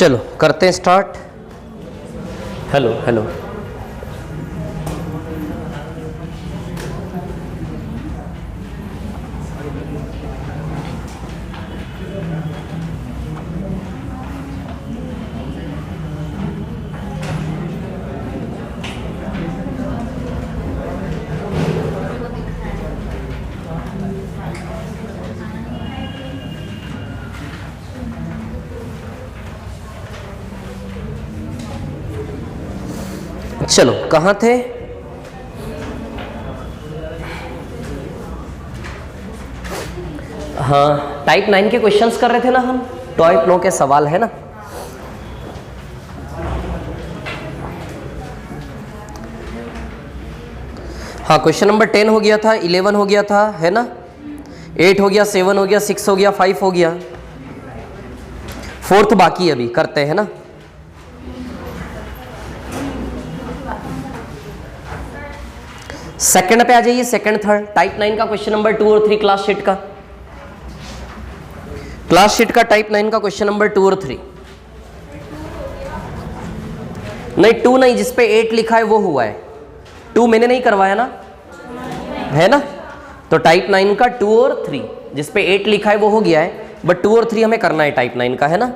चलो करते हैं स्टार्ट। हेलो हेलो, चलो कहाँ थे? हाँ, टाइप 9 के क्वेश्चंस कर रहे थे ना हम, टाइप 9 के सवाल है ना। हाँ, क्वेश्चन नंबर 10 हो गया था, 11 हो गया था, है ना, 8 हो गया, 7 हो गया, 6 हो गया, 5 हो गया, 4th बाकी अभी करते हैं ना। सेकंड पे आ जाइए, सेकंड थर्ड टाइप 9 का क्वेश्चन नंबर 2 और 3 क्लास शीट का, क्लास शीट का टाइप 9 का क्वेश्चन नंबर 2 और 3। नहीं 2 नहीं, जिसपे 8 लिखा है वो हुआ है, 2 मैंने नहीं करवाया ना, है ना। तो टाइप 9 का 2 और 3, जिसपे 8 लिखा है वो हो गया है, बट 2 और 3 हमें करना है टाइप 9 का, है ना।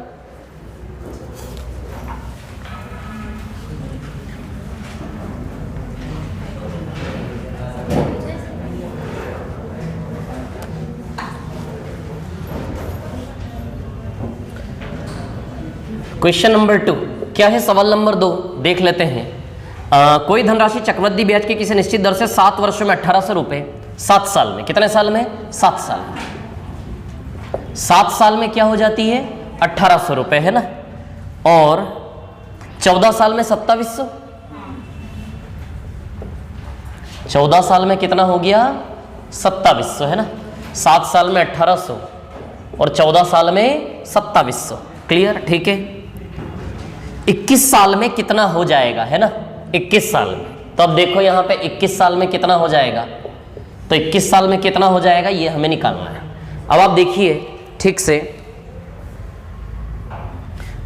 क्वेश्चन नंबर 2 क्या है? सवाल नंबर 2 देख लेते हैं। कोई धनराशि चक्रवृद्धि ब्याज के किसी निश्चित दर से 7 वर्षों में 1800 रुपए, 7 साल में, कितने साल में? 7 साल में। 7 साल में क्या हो जाती है? 1800 रुपए, है ना। और 14 साल में 2700, 14 साल में कितना हो गया? 2700, है ना। 7 साल में 1800 और 14 साल में 2700, क्लियर, ठीक है। 21 साल में कितना हो जाएगा, है ना, 21 साल में। तो अब देखो यहां पे 21 साल में कितना हो जाएगा, तो 21 साल में कितना हो जाएगा ये हमें निकालना है। अब आप देखिए ठीक से।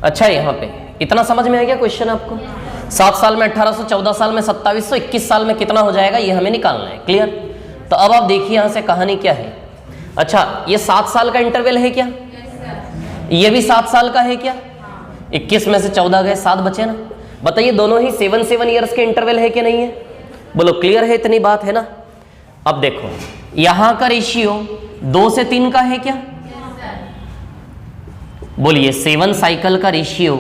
अच्छा, यहां पे इतना समझ में आ गया क्वेश्चन आपको? 7 साल में 1800, 14 साल में 2700, 21 साल में कितना हो जाएगा ये हमें निकालना है, क्लियर। तो अब आप देखिए यहां से कहानी क्या है। अच्छा, ये 7 साल का इंटरवल है क्या? ये भी 7 साल का है क्या? 21 में से 14 गए, 7 बचे ना। बताइए दोनों ही 7 ईयर्स के इंटरवल है कि नहीं है? बोलो क्लियर है, इतनी बात है ना। अब देखो यहां का रेशियो 2 से 3 का है क्या? बोलिए 7 साइकिल का रेशियो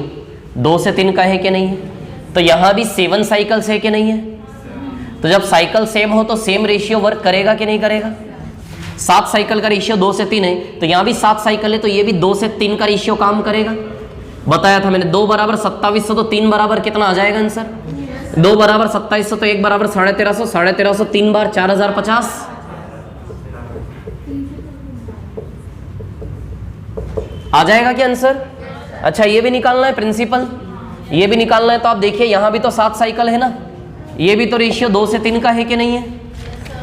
2 से 3 का है कि नहीं है? तो यहां भी 7 साइकिल्स है कि नहीं है? तो जब साइकिल सेम हो तो सेम रेशियो वर्क करेगा कि नहीं करेगा? 7 साइकिल का रेशियो 2 से 3 है, तो यहां भी 7 साइकिल है, तो ये भी 2 से 3 का रेशियो काम करेगा। बताया था मैंने, 2 बराबर 2700, तो 3 बराबर कितना आ जाएगा आंसर? 2 बराबर 2700, तो 1 बराबर 1350, 1350 3 बार 4050, आ जाएगा क्या आंसर? अच्छा, ये भी निकालना है प्रिंसिपल, ये भी निकालना है। तो आप देखिए यहां भी तो 7 साइकिल है ना, ये भी तो रेशियो 2 से 3 का है कि नहीं है?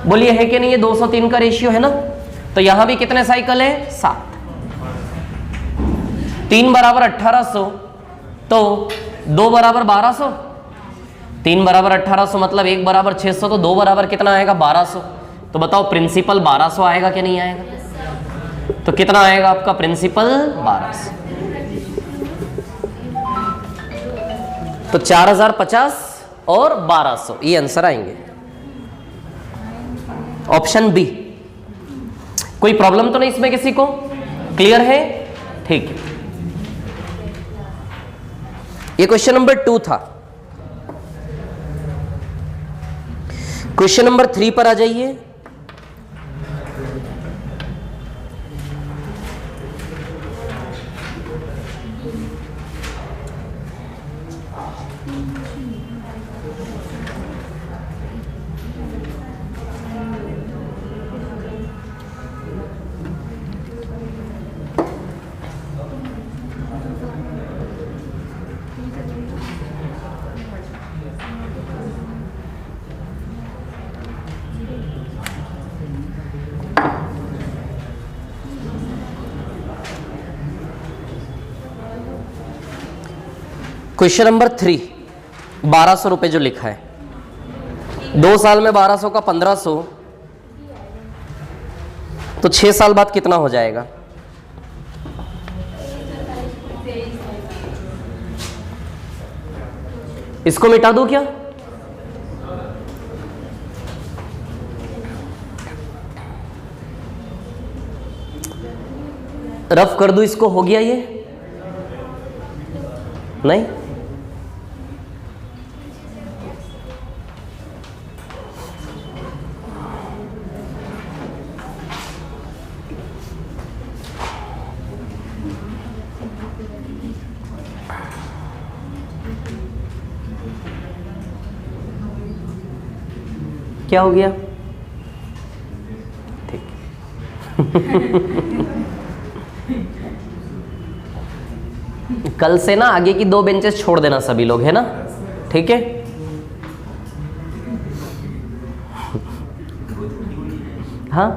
बोलिए है कि नहीं है? 2 से 3 का रेशियो है ना। तो यहां भी कितने साइकिल है? 7। 3 बराबर 1800, तो 2 बराबर 1200, 3 बराबर 1800 मतलब 1 बराबर 600, तो 2 बराबर कितना आएगा? 1200। तो बताओ प्रिंसिपल 1200 आएगा कि नहीं आएगा? तो कितना आएगा आपका प्रिंसिपल? 1200। तो 4050 और 1200 ये आंसर आएंगे, ऑप्शन बी। कोई प्रॉब्लम तो नहीं इसमें किसी को? क्लियर है, ठीक है। ये क्वेश्चन नंबर 2 था। क्वेश्चन नंबर 3 पर आ जाइए। क्वेश्चन नंबर 3, 1200 रुपये जो लिखा है, 2 साल में 1200 का 1500, तो 6 साल बाद कितना हो जाएगा? इसको मिटा दूं क्या? रफ कर दूं इसको? हो गया ये? नहीं? क्या हो गया? ठीक। कल से ना आगे की 2 बेंचेस छोड़ देना सभी लोग, है ना? ठीक है। हाँ,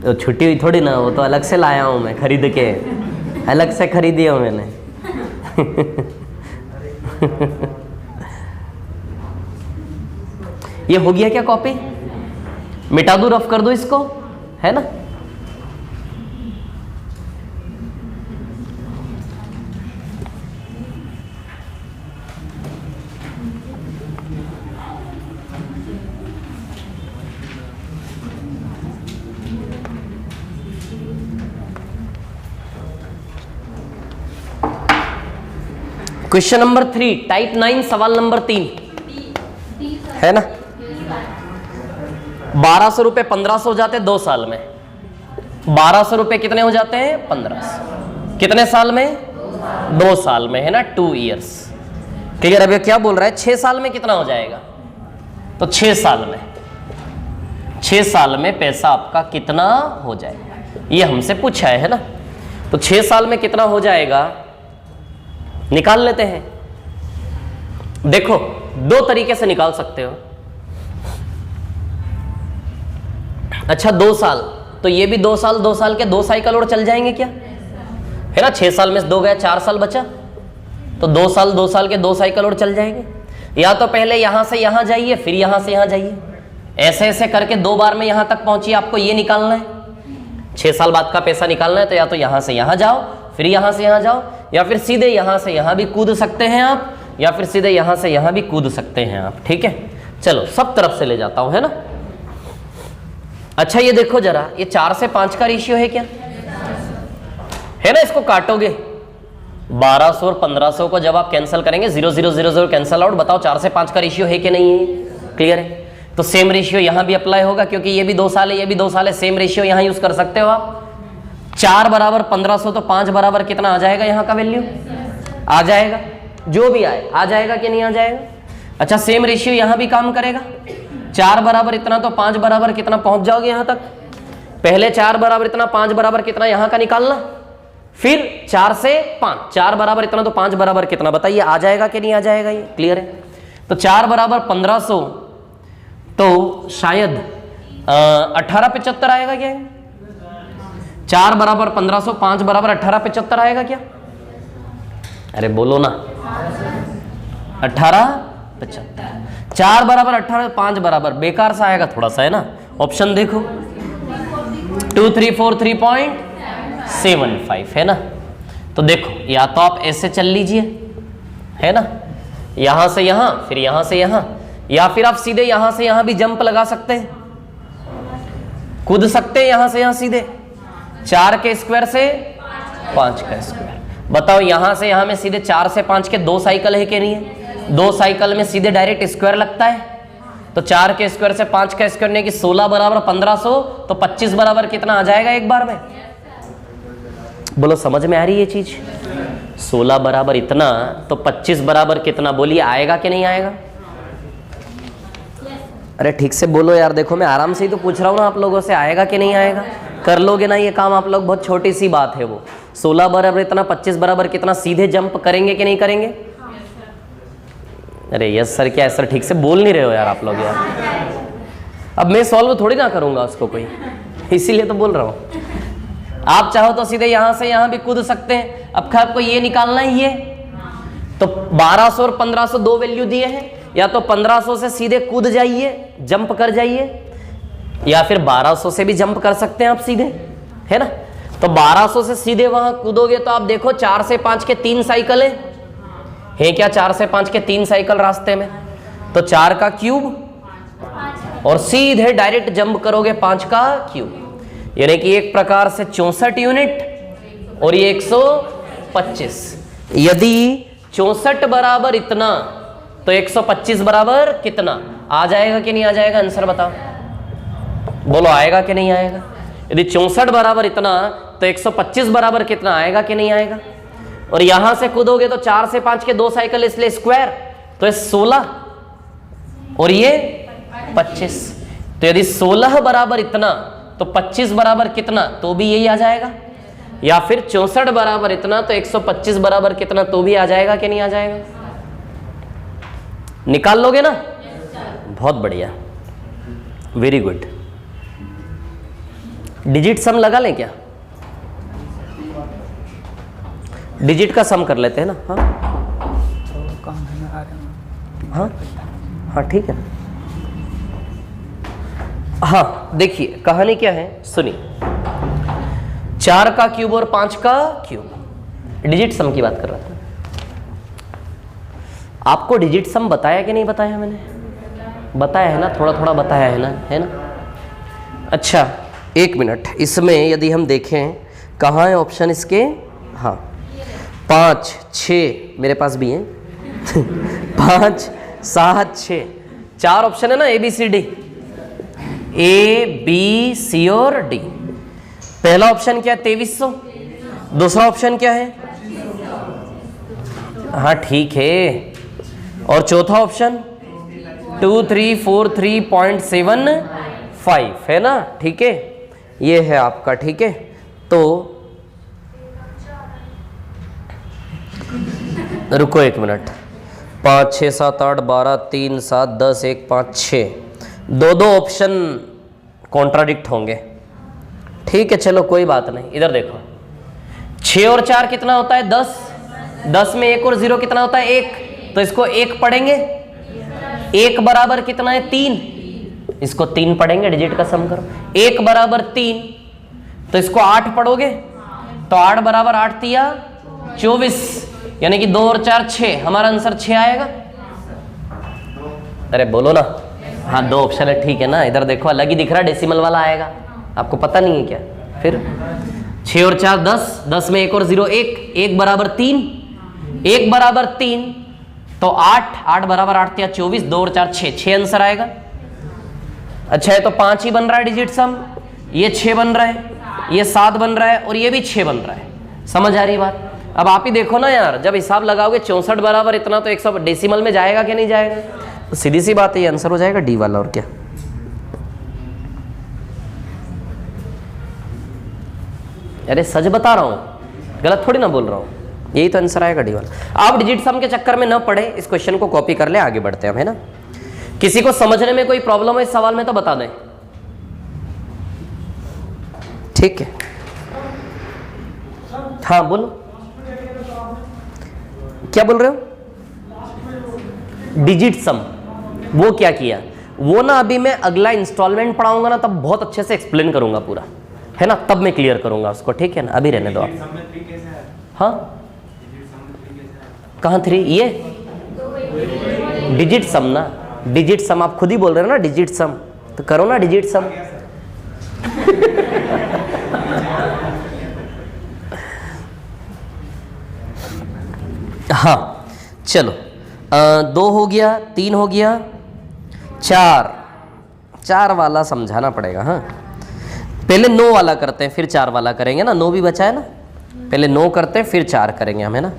तो छुट्टी हुई थोड़ी ना, वो तो अलग से लाया हूं मैं, खरीद के, अलग से खरीदी हूं मैंने। ये हो गया क्या कॉपी? मिटा दूं, रफ कर दूं इसको, है ना? क्वेश्चन नंबर 3, टाइप 9, सवाल नंबर 3, है ना? 1200 रुपए 1500 हो जाते हैं 2 साल में। 1200 रुपए कितने हो जाते हैं? 1500। कितने साल में? 2 साल में, है ना? 2 ईयर्स। क्लियर? अब ये क्या बोल रहा है? 6 साल में कितना हो जाएगा? तो 6 साल में, 6 साल में पैसा आपका कितना हो जाएगा, ये हमसे पूछा है ना? तो 6 साल में कितना हो जाएगा निकाल लेते हैं। देखो, 2 तरीके से निकाल सकते हो। अच्छा, 2 साल, तो ये भी 2 साल, 2 साल के 2 साइकिल और चल जाएंगे क्या, है ना? 6 साल में से 2 गया, 4 साल बचा, तो 2 साल, 2 साल के 2 साइकिल और चल जाएंगे। या तो पहले यहां से यहां जाइए, फिर यहां से यहां जाइए, ऐसे ऐसे करके 2 बार में यहां तक पहुंचिए। आपको ये निकालना है, 6 साल बाद का पैसा निकालना है, तो या तो यहां से यहां जाओ, फिर यहां से यहां जाओ, या फिर सीधे यहां से यहां भी कूद सकते हैं आप, या फिर सीधे यहां से यहां भी कूद सकते हैं आप। ठीक है, चलो सब तरफ से ले जाता हूं, है ना? अच्छा, ये देखो जरा, ये 4 से 5 का रेशियो है क्या, है ना? इसको काटोगे, 1200 और 1500 को जब आप कैंसिल करेंगे, 0 0 0 0 कैंसिल आउट। बताओ 4 से 5 का रेशियो है कि नहीं है? क्लियर है? तो सेम रेशियो यहां भी अप्लाई होगा, क्योंकि ये भी 2 साल है, ये भी 2 साल है, सेम रेशियो यहां यूज कर सकते हो आप। 4 बराबर 1500, तो 5 बराबर कितना आ जाएगा? यहाँ का वैल्यू आ जाएगा, जो भी आए आ जाएगा कि नहीं आ जाएगा? अच्छा, सेम रेशियो यहां भी काम करेगा। 4 बराबर इतना, तो 5 बराबर कितना पहुंच जाओगे यहां तक। पहले 4 बराबर इतना, 5 बराबर कितना यहां का निकालना, फिर 4 से 5, 4 बराबर इतना, तो 5 बराबर कितना, बताइए आ जाएगा कि नहीं आ जाएगा? ये क्लियर है? तो 4 बराबर 1500, तो शायद 1875 आएगा क्या? 4 बराबर 1500, 5 बराबर 1875 आएगा क्या? अरे बोलो ना, 1875। 4 बराबर 18, 5 बराबर बेकार सा आएगा थोड़ा सा, है ना? ऑप्शन देखो, 2343.75, है ना? तो देखो, या तो आप ऐसे चल लीजिए, है ना, यहां से यहां, फिर यहां से यहां, या फिर आप सीधे यहां से यहां भी जंप लगा सकते हैं, कूद सकते हैं यहां से यहां सीधे। 4 के स्क्वायर से 5 का स्क्वायर। बताओ, यहां से यहां में सीधे 4 से 5 के 2 साइकिल है कि नहीं है? 2 साइकिल में सीधे डायरेक्ट स्क्वायर लगता है, तो 4 के स्क्वायर से 5 का स्क्वायर, नहीं कि 16 बराबर 1500, तो 25 बराबर कितना आ जाएगा एक बार में? बोलो, समझ में आ रही है ये चीज? 16 बराबर इतना, तो 25 बराबर कितना, बोलिए आएगा कि नहीं आएगा? अरे ठीक से बोलो यार, देखो मैं आराम से ही तो पूछ रहा हूँ ना आप लोगों से, आएगा कि नहीं आएगा? कर लोगे ना ये काम आप लोग? बहुत छोटी सी बात है वो। 16 बराबर इतना, 25 बराबर कितना, सीधे जंप करेंगे कि नहीं करेंगे? अरे यस सर, क्या है सर? ठीक से बोल नहीं रहे हो यार आप लोग यार। अब मैं सॉल्व थोड़ी ना करूंगा उसको कोई, इसीलिए तो बोल रहा हूँ। आप चाहो तो सीधे यहां से यहां भी कूद सकते हैं। अब आपको ये निकालना ही है, तो 1200 और 1500 दो वैल्यू दिए हैं, या तो 1500 से सीधे कूद जाइए, जंप कर जाइए, या फिर 1200 से भी जंप कर सकते हैं आप सीधे, है ना। तो 1200 से सीधे वहां कूदोगे तो आप देखो 4 से 5 के 3 साइकिल है क्या, 4 से 5 के 3 साइकिल रास्ते में, तो 4 का क्यूब और सीधे डायरेक्ट जंप करोगे 5 का क्यूब, यानी कि एक प्रकार से 64 यूनिट और ये 125। यदि 64 बराबर इतना तो 125 बराबर कितना आ जाएगा कि नहीं आ जाएगा, आंसर बताओ, बोलो आएगा कि नहीं आएगा। यदि 64 बराबर इतना तो 125 बराबर कितना आएगा कि नहीं आएगा। और यहां से कूदोगे तो 4 से 5 के 2 साइकिल इसलिए स्क्वायर, तो 16 और ये 25। तो यदि 16 बराबर इतना तो 25 बराबर कितना, तो भी यही आ जाएगा। या फिर 64 बराबर इतना तो 125 बराबर कितना, तो भी आ जाएगा कि नहीं आ जाएगा। निकाल लोगे ना, बहुत बढ़िया, वेरी गुड। डिजिट सम लगा लें क्या, डिजिट का सम कर लेते हैं ना। हाँ हाँ ठीक है। हाँ देखिए कहानी क्या है सुनिए, 4 का क्यूब और 5 का क्यूब, डिजिट सम की बात कर रहा था। आपको डिजिट सम बताया कि नहीं बताया, मैंने बताया है ना, थोड़ा थोड़ा बताया है ना, है ना। अच्छा एक मिनट, इसमें यदि हम देखें कहाँ है ऑप्शन इसके, हाँ 5 6 मेरे पास भी है 5 7 6 4 ऑप्शन है ना, A B C D, A B C और डी। पहला ऑप्शन क्या है 2300, दूसरा ऑप्शन क्या है, हाँ ठीक है, और चौथा ऑप्शन 2343.75 है ना, ठीक है, ये है आपका, ठीक है। तो रुको एक मिनट, 5 6 7 8 12 3 7 10 1 5 6, दो ऑप्शन कॉन्ट्राडिक्ट होंगे, ठीक है, चलो कोई बात नहीं। इधर देखो 6 और 4 कितना होता है 10, 10 में 1 और 0 कितना होता है 1, तो इसको 1 पढ़ेंगे, 1 बराबर कितना है 3, इसको 3 पढ़ेंगे, डिजिट का सम करो, 1 बराबर 3, तो इसको 8 पढ़ोगे, तो 8 बराबर 8 तिया 24, यानी कि 2 और 4 6, हमारा आंसर 6 आएगा। अरे बोलो ना, हाँ 2 ऑप्शन है, ठीक है ना। इधर देखो अलग ही दिख रहा है, डेसिमल वाला आएगा, आपको पता नहीं है क्या। फिर 6 और 4 10, 10 में 1 और 0 1, 1 बराबर 3, 1 बराबर 3, तो 8, 8 बराबर 8 तिया 24, 2 और 4 6, 6 आंसर आएगा। अच्छा है, तो 5 ही बन रहा है डिजिट सम, ये 6 बन रहा है, ये 7 बन रहा है और ये भी 6 बन रहा है, समझ आ रही बात। अब आप ही देखो ना यार, जब हिसाब लगाओगे 64 बराबर इतना तो 100 डेसिमल में जाएगा कि नहीं जाएगा, तो सीधी सी बात है ये आंसर हो जाएगा डी वाला, और क्या। अरे सच बता रहा हूं, गलत थोड़ी ना बोल रहा हूं, यही तो आंसर आएगा डी वाला। आप डिजिट सम के चक्कर में न पड़े, इस क्वेश्चन को कॉपी कर ले, आगे बढ़ते हैं हम, है ना। किसी को समझने में कोई प्रॉब्लम है इस सवाल में तो बता दें, ठीक है। हाँ बोलो, क्या बोल रहे हो। डिजिट सम वो क्या किया, वो ना अभी मैं अगला इंस्टॉलमेंट पढ़ाऊंगा ना, तब बहुत अच्छे से एक्सप्लेन करूंगा पूरा, है ना, तब मैं क्लियर करूंगा उसको, ठीक है ना, अभी रहने दो आप। हाँ कहाँ 3, ये डिजिट सम ना, डिजिट सम आप खुद ही बोल रहे हो ना, डिजिट सम, तो करो ना डिजिट सम। हाँ चलो, 2 हो गया, 3 हो गया, 4 वाला समझाना पड़ेगा। हाँ पहले 9 वाला करते हैं, फिर 4 वाला करेंगे ना, 9 भी बचा है ना, पहले 9 करते हैं फिर 4 करेंगे हम, है ना।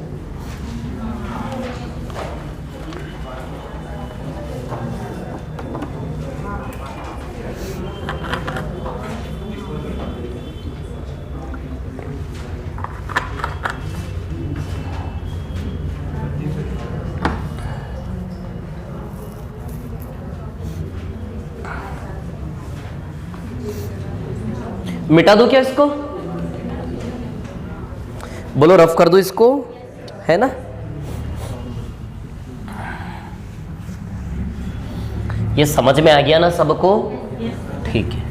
मिटा दूं क्या इसको, बोलो रफ कर दूं इसको, है ना। ये समझ में आ गया ना सबको? ठीक है।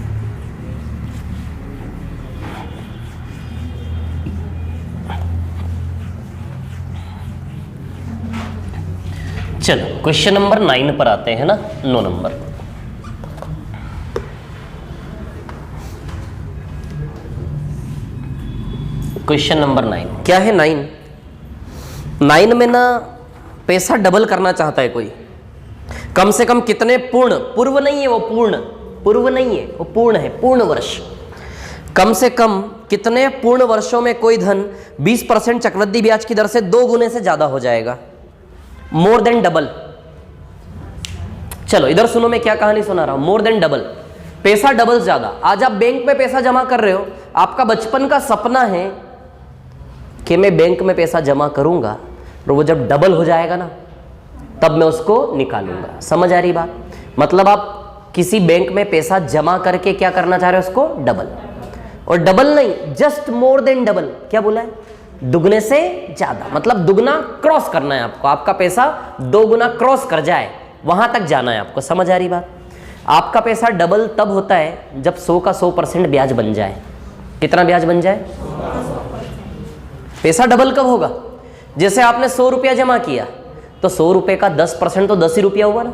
चलो क्वेश्चन नंबर 9 पर आते हैं ना, 9 नंबर। क्वेश्चन नंबर 9 क्या है? 9 में ना पैसा डबल करना चाहता है कोई। कम से कम कितने पूर्ण, पूर्व नहीं है वो, पूर्व नहीं है वो, पूर्ण है, पूर्ण वर्ष। कम से कम कितने पूर्ण वर्षों में कोई धन 20% चक्रवृद्धि ब्याज की दर से 2 गुने से ज्यादा हो जाएगा, मोर देन डबल। चलो इधर सुनो, मैं क्या कहानी सुना रहा हूं। मोर देन डबल, पैसा डबल ज्यादा। आज आप बैंक में पैसा जमा कर रहे हो, आपका बचपन का सपना है कि मैं बैंक में पैसा जमा करूंगा और वो जब डबल हो जाएगा ना तब मैं उसको निकालूंगा। समझ आ रही बात? मतलब आप किसी बैंक में पैसा जमा करके क्या करना चाह रहे हो? उसको डबल। और डबल नहीं, जस्ट मोर देन डबल। क्या बोला है? दुगने से ज्यादा, मतलब दुगना क्रॉस करना है आपको। आपका पैसा 2 गुना क्रॉस कर जाए, वहां तक जाना है आपको। समझ आ रही बात? आपका पैसा डबल तब होता है जब 100 का 100% ब्याज बन जाए। कितना ब्याज बन जाए? पैसा डबल कब होगा? जैसे आपने 100 रुपया जमा किया तो 100 रुपए का 10% तो 10 ही रुपया हुआ ना।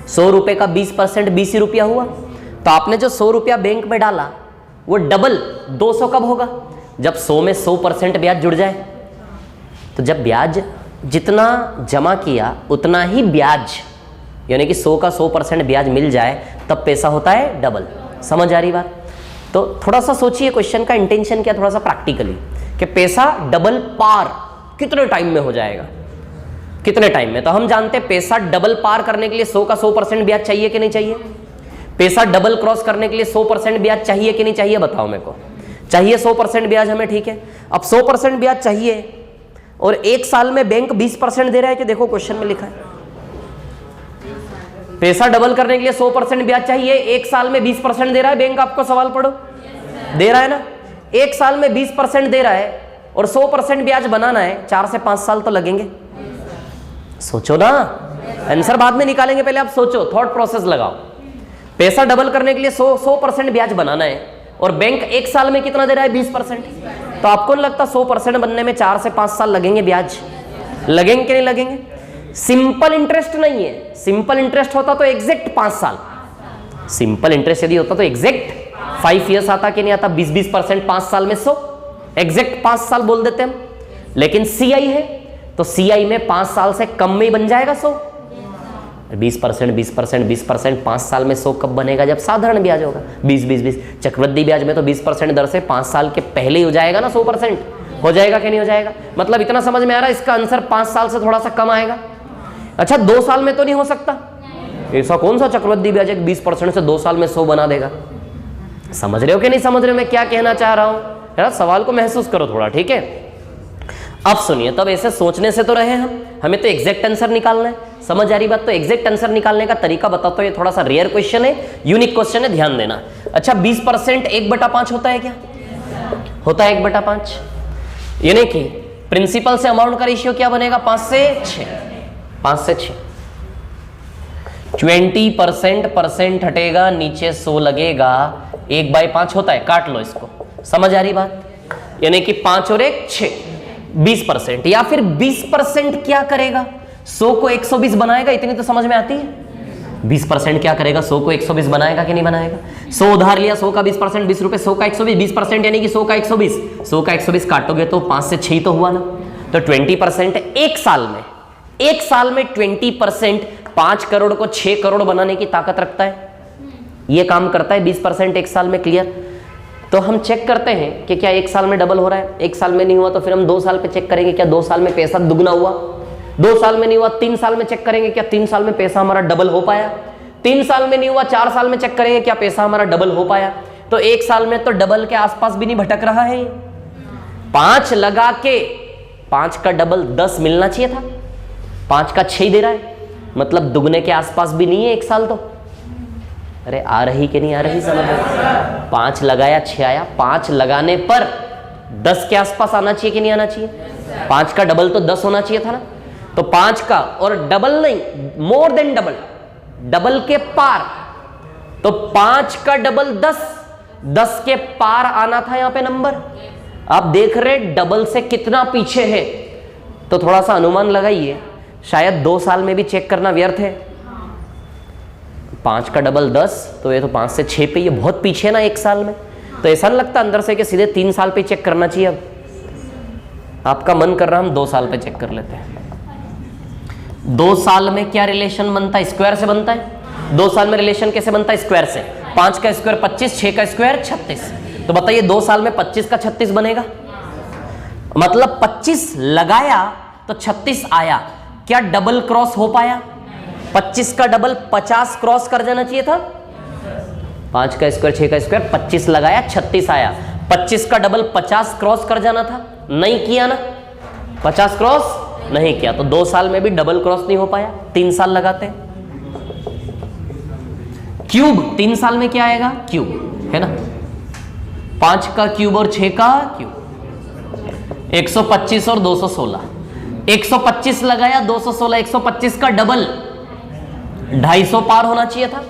100 रुपए का 20% 20 ही रुपया हुआ। तो आपने जो 100 रुपया बैंक में डाला वो डबल 200 कब होगा? जब 100 में 100% ब्याज जुड़ जाए। तो जब ब्याज जितना जमा किया उतना ही ब्याज, यानी कि 100 का 100% ब्याज मिल जाए, तब पैसा होता है डबल। समझ आ रही बात? तो थोड़ा सा सोचिए क्वेश्चन का इंटेंशन क्या, थोड़ा सा प्रैक्टिकली, कि पैसा डबल पार कितने टाइम में हो जाएगा, कितने टाइम में। तो हम जानते हैं पैसा डबल पार करने के लिए 100 का 100% ब्याज चाहिए कि नहीं चाहिए? पैसा डबल क्रॉस करने के लिए 100% ब्याज चाहिए कि नहीं चाहिए? बताओ मेरे को। चाहिए 100% ब्याज हमें, ठीक है। अब 100% ब्याज चाहिए और 1 साल में बैंक 20% दे रहा है कि देखो क्वेश्चन में लिखा है पैसा डबल करने के लिए 100% ब्याज चाहिए, 1 साल में 20% दे रहा है बैंक। आपको सवाल पढ़ो, दे रहा है ना? 1 साल में 20% दे रहा है और 100% ब्याज बनाना है, 4 से 5 साल तो लगेंगे। सोचो ना, आंसर बाद में निकालेंगे, पहले आप सोचो, थॉट प्रोसेस लगाओ। पैसा डबल करने के लिए 100% ब्याज बनाना है और बैंक 1 साल में कितना दे रहा है? 20%। तो आपको नहीं लगता 100% बनने में 4 से 5 साल लगेंगे? ब्याज लगेंगे कि नहीं लगेंगे? सिंपल इंटरेस्ट नहीं है। सिंपल इंटरेस्ट होता तो एग्जैक्ट 5 साल, सिंपल इंटरेस्ट यदि होता तो एग्जैक्ट 5 ईयर्स आता कि नहीं आता? 20% 5 साल में 100, एग्जैक्ट 5 साल बोल देते हम। लेकिन सीआई है तो सीआई में 5 साल से कम में ही बन जाएगा 100। 20% 5 साल में 100 कब बनेगा? जब साधारण ब्याज होगा 20। चक्रवृद्धि ब्याज में तो 20% दर से 5 साल के पहले ही हो जाएगा ना 100%। हो जाएगा कि नहीं हो जाएगा? मतलब इतना समझ में आ रहा है? इसका आंसर 5 साल से थोड़ा सा कम आएगा। अच्छा 2 साल में तो नहीं हो सकता? ऐसा कौन सा चक्रवृद्धि ब्याज 20% से 2 साल में 100 बना देगा? समझ रहे हो कि नहीं समझ रहे हो मैं क्या कहना चाह रहा हूं? यार सवाल को महसूस करो थोड़ा, ठीक है। अब सुनिए, तब ऐसे सोचने से तो रहे हम, हमें तो एग्जैक्ट आंसर निकालना है। समझ आ रही बात? तो एग्जैक्ट आंसर निकालने का तरीका बताता हूं। ये थोड़ा सा रेयर क्वेश्चन है, यूनिक क्वेश्चन है, ध्यान देना। अच्छा 20% 1/5 होता है क्या? होता है 1/5। यानी कि प्रिंसिपल से अमाउंट का रेशियो क्या बनेगा? 5 से 6। 5 से 6। 20% हटेगा, नीचे 100 लगेगा, 1/5 होता है, काट लो इसको। समझ आ रही बात? यानी कि 5 और 1 6, 20%। या फिर 20% क्या करेगा? 100 को 120 बनाएगा। इतनी तो समझ में आती है। 20% क्या करेगा? 100 को 120 बनाएगा कि नहीं बनाएगा? 100 उधार लिया, 100 का 20%, 20 रुपए, 100 का 120, 20% यानी कि 100 का 120। 100 का 120 काटोगे तो 5 से 6 तो हुआ ना। तो 20% 1 साल में, 1 साल में 20% 5 करोड़ को 6 करोड़ बनाने की ताकत रखता है। ये काम करता है 20% 1 साल में। क्लियर? तो हम चेक करते हैं कि क्या 1 साल में डबल हो रहा है। 1 साल में नहीं हुआ तो फिर हम 2 साल पे चेक करेंगे, क्या 2 साल में पैसा दुगना हुआ? 2 साल में नहीं हुआ, 3 साल में चेक करेंगे, क्या 3 साल में पैसा हमारा डबल हो पाया? 3 साल में नहीं हुआ, 4 साल में चेक करेंगे, क्या पैसा हमारा डबल हो पाया? तो 1 साल में तो डबल के आसपास भी नहीं भटक रहा है। 5 लगा के 5 का डबल 10 मिलना चाहिए था, 5 का 6 दे रहा है, मतलब दुगने के आसपास भी नहीं है 1 साल तो। अरे आ रही कि नहीं आ रही समझ में? 5 लगाया 6 आया, 5 लगाने पर 10 के आसपास आना चाहिए कि नहीं आना चाहिए? 5 का डबल तो 10 होना चाहिए था ना। तो 5 का और डबल नहीं, मोर देन डबल, डबल के पार, तो 5 का डबल 10, 10 के पार आना था यहां पे नंबर। आप देख रहे डबल से कितना पीछे है, तो थोड़ा सा अनुमान लगाइए, शायद 2 साल में भी चेक करना व्यर्थ है। 5 का डबल 10, तो ये तो 5 से 6 पे, ये बहुत पीछे ना 1 साल में। तो ऐसा नहीं लगता अंदर से कि सीधे 3 साल पे चेक करना चाहिए? अब आपका मन कर रहा हम 2 साल पे चेक कर लेते हैं। 2 साल में क्या रिलेशन बनता है? स्क्वायर से बनता है। 2 साल में रिलेशन कैसे बनता है? स्क्वायर से। 5 का स्क्वायर 25, 6 का स्क्वायर 36। तो बताइए 2 साल में 25 का 36 बनेगा, मतलब 25 लगाया तो 36 आया। क्या डबल क्रॉस हो पाया? 25 का डबल 50 क्रॉस कर जाना चाहिए था। 5 का स्क्वायर 6 का स्क्वायर 25 लगाया 36 आया। 25 का डबल 50 क्रॉस कर जाना था, नहीं किया ना, 50 क्रॉस नहीं किया, तो 2 साल में भी डबल क्रॉस नहीं हो पाया, 3 साल लगाते हैं। क्यूब 3 साल में क्या आएगा? क्यूब है ना, 5 का क्यूब और 6 का क्यूब 125 और 216। 125 लगाया 216, 125 का डबल 250 पार होना चाहिए था।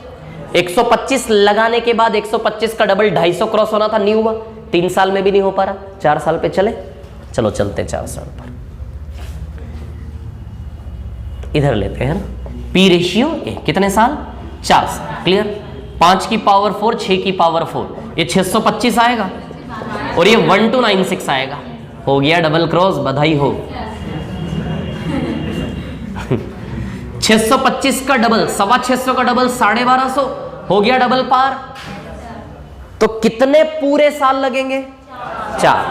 125 लगाने के बाद 125 का डबल 250 क्रॉस होना था, नहीं हुआ। 3 साल में भी नहीं हो पा रहा, 4 साल पे चले। चलो चलते 4 साल पर, इधर लेते हैं ना। पी रेशियो ए कितने साल? 4 साल। क्लियर। 5 की पावर 4, 6 की पावर 4, ये 625 आएगा और ये 1296 आएगा। हो गया डबल क्रॉस, बधाई हो। 625 का डबल 625 का डबल 1250 हो गया डबल पार। तो कितने पूरे साल लगेंगे? 4।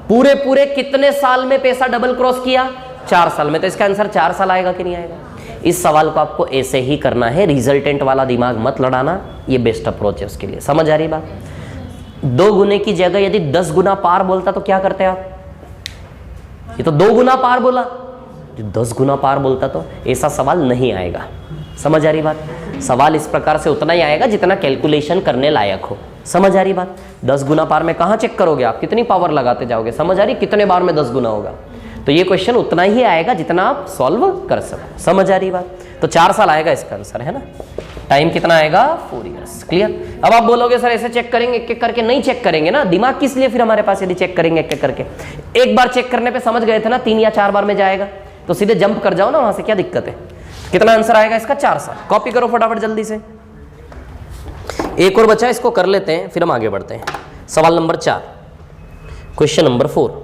पूरे पूरे कितने साल में पैसा डबल क्रॉस किया? 4 साल में। तो इसका आंसर 4 साल आएगा कि नहीं आएगा? इस सवाल को आपको ऐसे ही करना है, रिजल्टेंट वाला दिमाग मत लड़ाना, ये बेस्ट अप्रोच है उसके लिए। समझ आ रही बात? 2 गुने की जगह यदि 10 गुना पार बोलता तो क्या करते आप? ये तो 2 गुना पार बोला, 10 गुना पार बोलता तो ऐसा सवाल नहीं आएगा। समझ आ रही बात? सवाल इस प्रकार से उतना ही आएगा जितना कैलकुलेशन करने लायक हो। समझ आ रही बात? 10 गुना पार में कहां चेक करोगे आप? कितनी पावर लगाते जाओगे? समझ आ रही? कितने बार में 10 गुना होगा? तो ये क्वेश्चन उतना ही आएगा जितना आप सॉल्व कर सको। समझ आ रही बात? तो 4 साल आएगा इसका आंसर, है ना। टाइम कितना आएगा? 4 ईयर्स। क्लियर। अब आप बोलोगे सर ऐसे चेक करेंगे एक एक करके? नहीं चेक करेंगे ना, दिमाग किस लिए फिर हमारे पास, यदि चेक करेंगे एक एक करके? एक बार चेक करने पे समझ गए थे ना 3 या 4 बार में जाएगा, तो सीधे जंप कर जाओ ना वहां से, क्या दिक्कत है? कितना आंसर आएगा इसका? 4 साल। कॉपी करो फटाफट जल्दी से। एक और बचा, इसको कर लेते हैं फिर हम आगे बढ़ते हैं। सवाल नंबर 4, क्वेश्चन नंबर 4।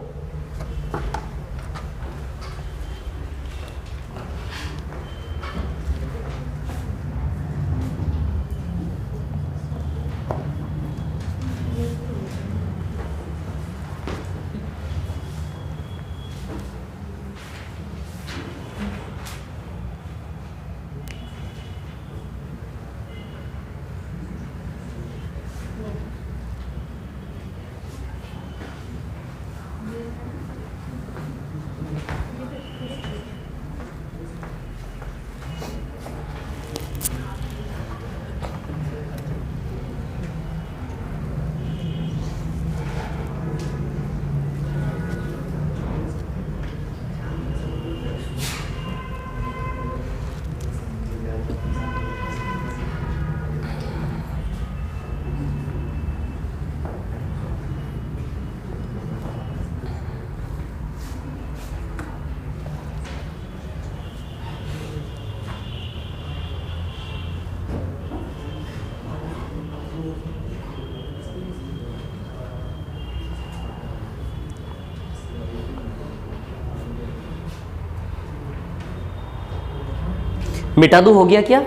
मिटा दूं? हो गया क्या?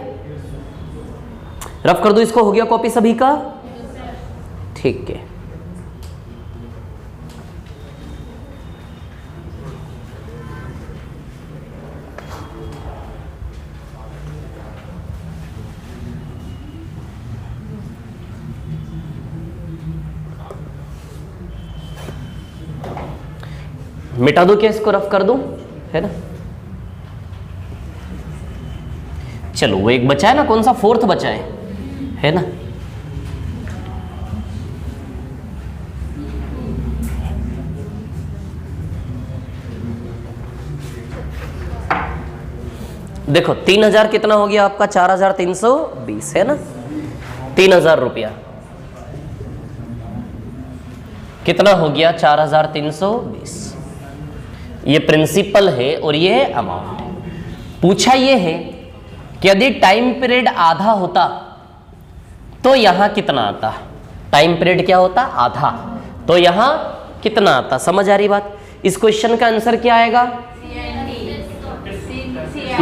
रफ कर दूं इसको? हो गया कॉपी सभी का? ठीक है। मिटा दूं क्या इसको? रफ कर दूं? है ना। चलो वो एक बचा है ना, कौन सा? 4th बचा है ना। देखो 3000 कितना हो गया आपका, 4320 है ना, 3000 रुपया कितना हो गया, 4320। ये प्रिंसिपल है और ये अमाउंट है। पूछा ये है कि यदि टाइम पीरियड आधा होता तो यहां कितना आता। टाइम पीरियड क्या होता, आधा, तो यहां कितना आता। समझ आ रही बात। इस क्वेश्चन का आंसर क्या आएगा,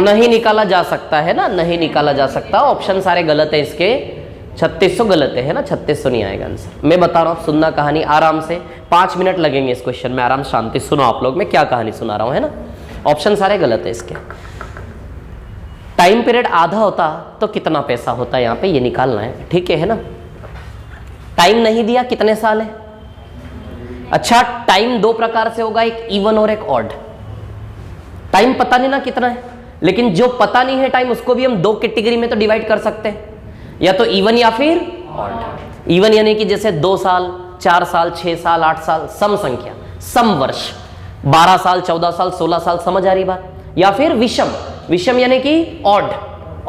नहीं निकाला जा सकता है ना, नहीं निकाला जा सकता। ऑप्शन सारे गलत है इसके, 3600 गलत है ना, 3600 नहीं आएगा आंसर। मैं बता रहा हूं, सुनना कहानी आराम से, 5 मिनट लगेंगे इस क्वेश्चन में, आराम शांति सुनो आप लोग, मैं क्या कहानी सुना रहा हूं, है ना। ऑप्शन सारे गलत है इसके। टाइम पीरियड आधा होता तो कितना पैसा होता यहाँ पे, ये निकालना है, ठीक है ना। टाइम नहीं दिया, कितने साल है। अच्छा, टाइम दो प्रकार से होगा, एक इवन और एक ऑड। टाइम पता नहीं ना कितना है, लेकिन जो पता नहीं है टाइम, उसको भी हम दो कैटेगरी में तो डिवाइड कर सकते हैं, या तो इवन या फिर ऑड। इवन यानी कि जैसे 2 साल, 4 साल, 6 साल, 8 साल, सम संख्या, सम वर्ष, 12 साल, 14 साल, 16 साल। समझ आ रही बात। या फिर विषम, विषम यानी कि odd,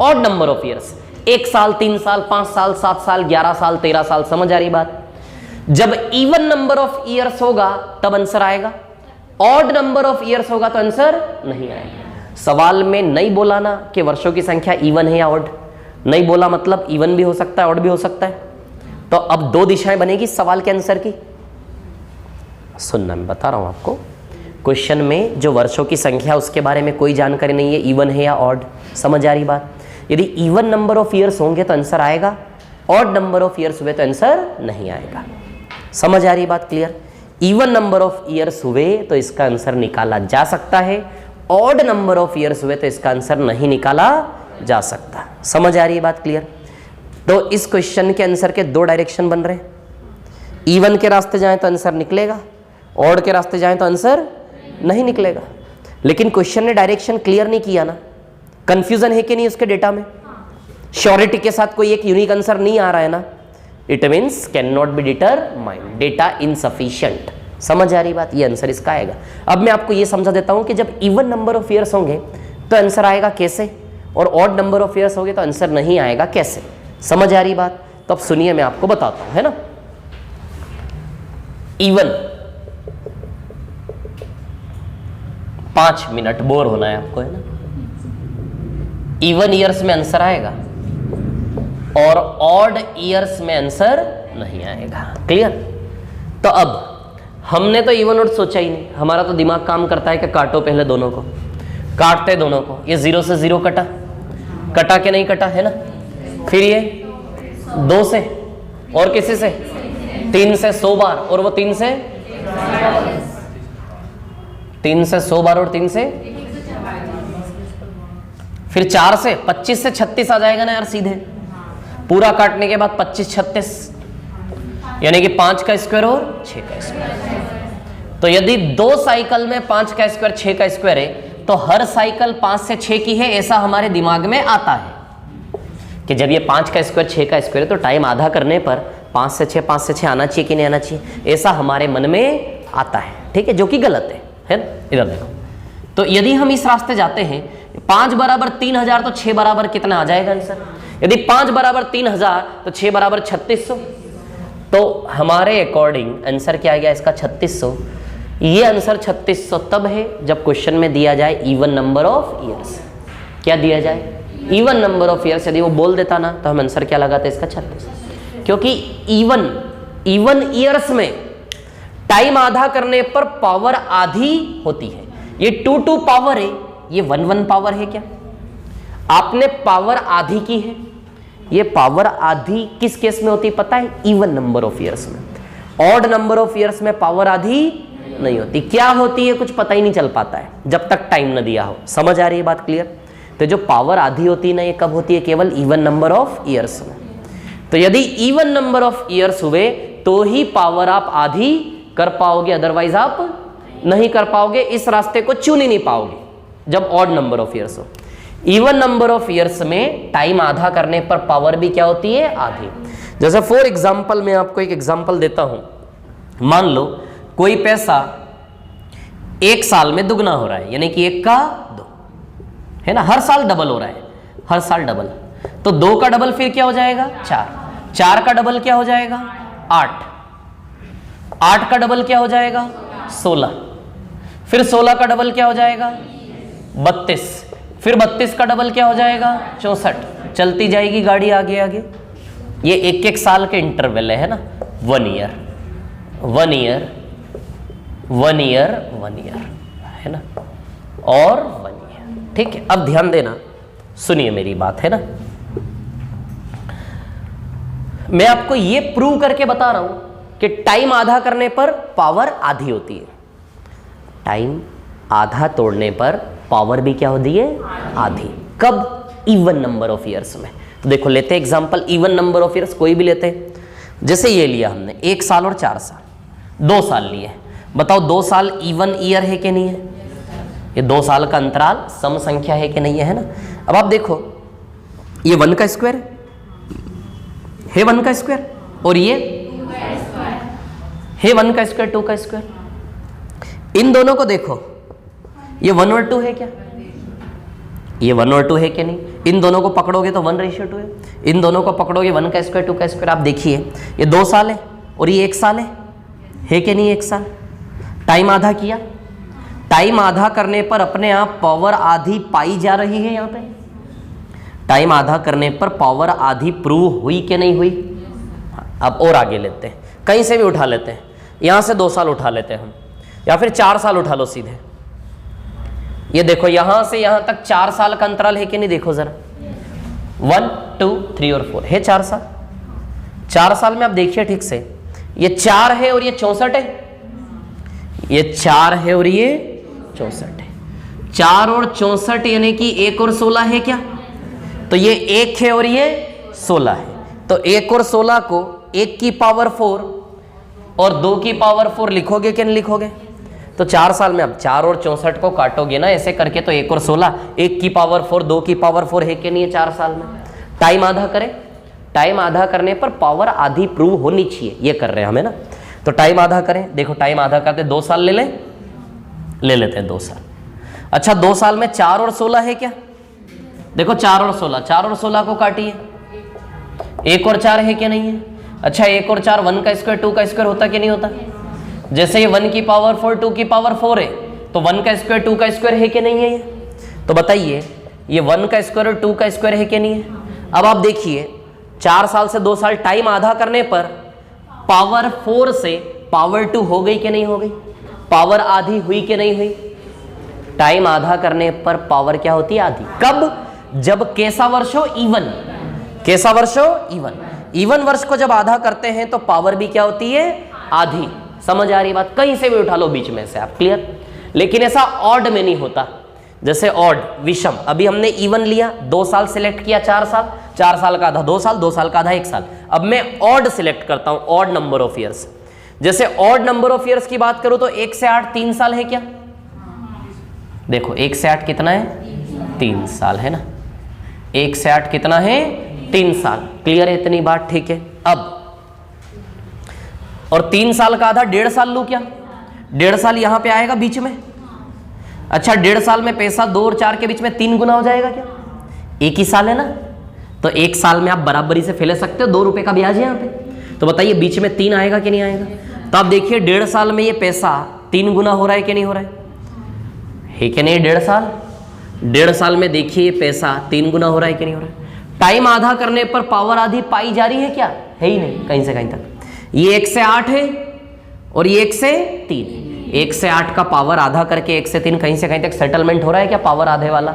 odd number of years, 1 साल, 3 साल, 5 साल, 7 साल, 11 साल, 13 साल। समझ आ रही बात। जब इवन नंबर ऑफ ईयर्स होगा तब आंसर आएगा, ऑड नंबर ऑफ ईयर्स होगा तो आंसर नहीं आएगा। सवाल में नहीं बोला ना कि वर्षों की संख्या इवन है या ऑड, नहीं बोला मतलब इवन भी हो सकता है, ऑड भी हो सकता है। तो अब दो दिशाएं बनेगी सवाल के आंसर की। सुनना, मैं बता रहा हूं आपको, क्वेश्चन में जो वर्षों की संख्या उसके बारे में कोई जानकारी नहीं है, इवन है या ऑड। समझ आ रही बात। यदि इवन नंबर ऑफ ईयर्स होंगे तो आंसर आएगा, ऑड नंबर ऑफ ईयर्स हुए तो आंसर नहीं आएगा। समझ आ रही बात, clear. Even number of years हुए तो इसका आंसर निकाला जा सकता है, ऑड नंबर ऑफ ईयर्स हुए तो इसका आंसर नहीं निकाला जा सकता। समझ आ रही है बात, क्लियर। तो इस क्वेश्चन के आंसर के दो डायरेक्शन बन रहे हैं, इवन के रास्ते जाएं तो आंसर निकलेगा, ऑड के रास्ते जाएं तो आंसर नहीं निकलेगा। लेकिन क्वेश्चन ने डायरेक्शन क्लियर नहीं किया ना, कंफ्यूजन है कि नहीं उसके डेटा में, श्योरिटी के साथ कोई एक यूनिक आंसर नहीं आ रहा है ना, it means can not be determined, data insufficient. समझ आ रही बात, ये आंसर इसका आएगा। अब मैं आपको ये समझा देता हूं कि जब इवन नंबर ऑफ ईयर्स होंगे तो आंसर आएगा कैसे, और ऑड नंबर ऑफ ईयर्स होंगे तो आंसर नहीं आएगा कैसे। समझ आ रही बात। तो अब सुनिए, मैं आपको बताता हूं, है ना। इवन 5 मिनट, बोर होना है आपको, है ना। इवन ईयर्स में आंसर आएगा और ऑड ईयर्स में आंसर नहीं आएगा। क्लियर। तो अब हमने तो इवन ऑड सोचा ही नहीं, हमारा तो दिमाग काम करता है कि काटो पहले दोनों को, काटते दोनों को। ये 0 से 0 कटा, कटा के नहीं कटा, है ना। फिर ये 2 से, और किसी से 3 से 100 बार, और वो 3 से 100 बार, और 3 से फिर 4 से 25 से 36 आ जाएगा ना यार सीधे। पूरा काटने के बाद 25 36 यानी कि 5 का स्क्वायर और 6 का स्क्वायर। तो यदि 2 साइकिल में 5 का स्क्वायर 6 का स्क्वायर है तो हर साइकिल 5 से 6 की है, ऐसा हमारे दिमाग में आता है कि जब ये 5 का स्क्वायर 6 का स्क्वायर है तो टाइम आधा करने पर 5 से 6 आना चाहिए कि नहीं आना चाहिए, ऐसा हमारे मन में आता है। ठीक है, जो कि गलत है ना। इधर देखो, तो यदि हम इस रास्ते जाते हैं, 5 बराबर 3000 तो 6 बराबर कितना आ जाएगा आंसर। यदि 5 बराबर 3000 तो 6 बराबर 3600, तो हमारे अकॉर्डिंग आंसर क्या आ गया इसका 3600। ये आंसर 3600 तब है जब क्वेश्चन में दिया जाए इवन नंबर ऑफ ईयर्स। क्या दिया जाए, इवन नंबर ऑफ ईयर्स। यदि वो बोल देता ना तो हम आंसर क्या लगाते इसका 3600, क्योंकि इवन ईयर्स में टाइम आधा करने पर पावर आधी होती है। ये 2 पावर है, ये 1 पावर है। क्या आपने पावर आधी की है, ये पावर आधी किस केस में होती है पता है, इवन नंबर ऑफ ईयर्स में। ऑड नंबर ऑफ ईयर्स में पावर आधी नहीं होती। क्या होती है कुछ पता ही नहीं चल पाता है जब तक टाइम न दिया हो। समझ आ रही है बात, क्लियर। तो जो पावर आधी होती है ना, ये कब होती है, केवल इवन नंबर ऑफ ईयर्स में। तो यदि इवन नंबर ऑफ ईयर्स हुए तो ही पावर आप आधी कर पाओगे, अदरवाइज आप नहीं कर पाओगे, इस रास्ते को चुन ही नहीं पाओगे जब ऑड नंबर ऑफ ईयर्स हो। इवन नंबर ऑफ ईयर्स में टाइम आधा करने पर पावर भी क्या होती है, आधी। जैसे फॉर एग्जांपल मैं आपको एक एग्जांपल देता हूं। मान लो कोई पैसा 1 साल में दुगना हो रहा है, यानी कि 1 का 2, है ना, हर साल डबल हो रहा है, हर साल डबल। तो 2 का डबल फिर क्या हो जाएगा 4, 4 का डबल क्या हो जाएगा 8, 8 का डबल क्या हो जाएगा 16, फिर 16 का डबल क्या हो जाएगा 32, फिर 32 का डबल क्या हो जाएगा 64, चलती जाएगी गाड़ी आगे आगे। ये एक एक साल के इंटरवल है ना, 1 ईयर 1 ईयर 1 ईयर 1 ईयर, है ना, और 1 ईयर। ठीक है, अब ध्यान देना, सुनिए मेरी बात, है ना। मैं आपको ये प्रूव करके बता रहा हूं कि टाइम आधा करने पर पावर आधी होती है, टाइम आधा तोड़ने पर पावर भी क्या होती है आधी। कब? इवन नंबर ऑफ ईयर्स में। तो देखो लेते हैं example, even number of years कोई भी लेते हैं, जैसे ये लिया हमने 1 साल और 4 साल, 2 साल लिए। बताओ 2 साल इवन ईयर है कि नहीं है? ये 2 साल का अंतराल सम संख्या है कि नहीं है ना। अब आप देखो ये 1 का स्क्वायर है 1 का स्क्वायर, और ये है 1 का स्क्वायर 2 का स्क्वायर। इन दोनों को देखो, ये 1 और 2 है क्या? ये 1 और 2 है कि नहीं? इन दोनों को पकड़ोगे तो 1:2 है, इन दोनों को पकड़ोगे 1 का स्क्वायर 2 का स्क्वायर। आप देखिए ये 2 साल है और ये 1 साल है कि नहीं? 1 साल। टाइम आधा किया, टाइम आधा करने पर अपने आप पावर आधी पाई जा रही है। यहाँ पे टाइम आधा करने पर पावर आधी प्रूव हुई कि नहीं हुई? अब और आगे लेते हैं, कहीं से भी उठा लेते हैं, यहाँ से 2 साल उठा लेते हैं हम, या फिर 4 साल उठा लो सीधे। ये देखो यहाँ से यहाँ तक 4 साल का अंतराल है कि नहीं? देखो जरा, 1 2 3 और 4 है 4 साल। 4 साल में आप देखिए ठीक से, ये 4 है और ये 64 है, ये 4 है और ये 64 है। 4 और 64 यानी कि 1 और 16 है क्या? तो ये 1 है और ये 16 है। तो 1 और 16 को 1 की पावर 4 और 2 की पावर 4 लिखोगे कि नहीं लिखोगे? तो 4 साल में अब 4 और 64 को काटोगे ना ऐसे करके, तो 1 और 16, 1 की पावर 4 2 की पावर 4 है कि नहीं है 4 साल में? टाइम आधा करें, टाइम आधा करने पर पावर आधी प्रूव होनी चाहिए, ये कर रहे हैं हमें ना। तो टाइम आधा करें, देखो टाइम आधा करते 2 साल ले लेते हैं 2 साल। अच्छा 2 साल में 4 और 16 है क्या? देखो 4 और 16, 4 और 16 को काटिए, 1 और 4 है कि नहीं है? अच्छा 1 और 4 1 का स्क्वायर 2 का स्क्वायर होता कि नहीं होता? जैसे ये 1 की पावर 4 2 की पावर 4 है, तो 1 का स्क्वायर 2 का स्क्वायर है कि नहीं है ये? तो बताइए ये 1 का स्क्वायर और 2 का स्क्वायर है कि नहीं है? अब आप देखिए 4 साल से 2 साल टाइम आधा करने पर पावर 4 से पावर 2 हो गई कि नहीं हो गई? पावर आधी हुई कि नहीं हुई? टाइम आधा करने पर पावर क्या होती है आधी। कब? जब कैसा वर्ष हो? इवन। कैसा वर्ष हो? इवन। इवन वर्ष को जब आधा करते हैं तो पावर भी क्या होती है आधी। समझ आ रही बात? कहीं से भी उठा लो बीच में से आप, क्लियर। लेकिन ऐसा ऑड में नहीं होता, जैसे ऑड विषम। अभी हमने इवन लिया, 2 साल सिलेक्ट किया, 4 साल, 4 साल का आधा 2 साल, 2 साल का आधा 1 साल। अब मैं ऑड सिलेक्ट करता हूं, ऑड नंबर ऑफ ईयर्स। जैसे ऑड नंबर ऑफ ईयर्स की बात करूं तो 1 से 8 3 साल है क्या? देखो 1 से 8 कितना है? 3 साल है ना। 1 से 8 कितना है? 3 साल। क्लियर है इतनी बात? ठीक है। अब और 3 साल का आधा 1.5 साल लू क्या? 1.5 साल यहां पे आएगा बीच में। अच्छा 1.5 साल में पैसा 2 और 4 के बीच में 3 गुना हो जाएगा क्या? 1 ही साल है ना, तो 1 साल में आप बराबरी से फैले सकते हो, 2 रुपए का ब्याज है यहाँ पे। तो बताइए बीच में 3 आएगा कि नहीं आएगा? तो आप देखिए 1.5 साल में ये पैसा 3 गुना हो रहा है कि नहीं हो रहा है कि नहीं? 1.5 साल, 1.5 साल में देखिए पैसा 3 गुना हो रहा है कि नहीं हो रहा है? टाइम आधा करने पर पावर आधी पाई जा रही है क्या? है ही नहीं कहीं से कहीं तक। ये 1 से 8 है और ये 1 से 3 है। 1 से 8 का पावर आधा करके 1 से 3 कहीं से कहीं तक सेटलमेंट हो रहा है क्या? पावर आधे वाला।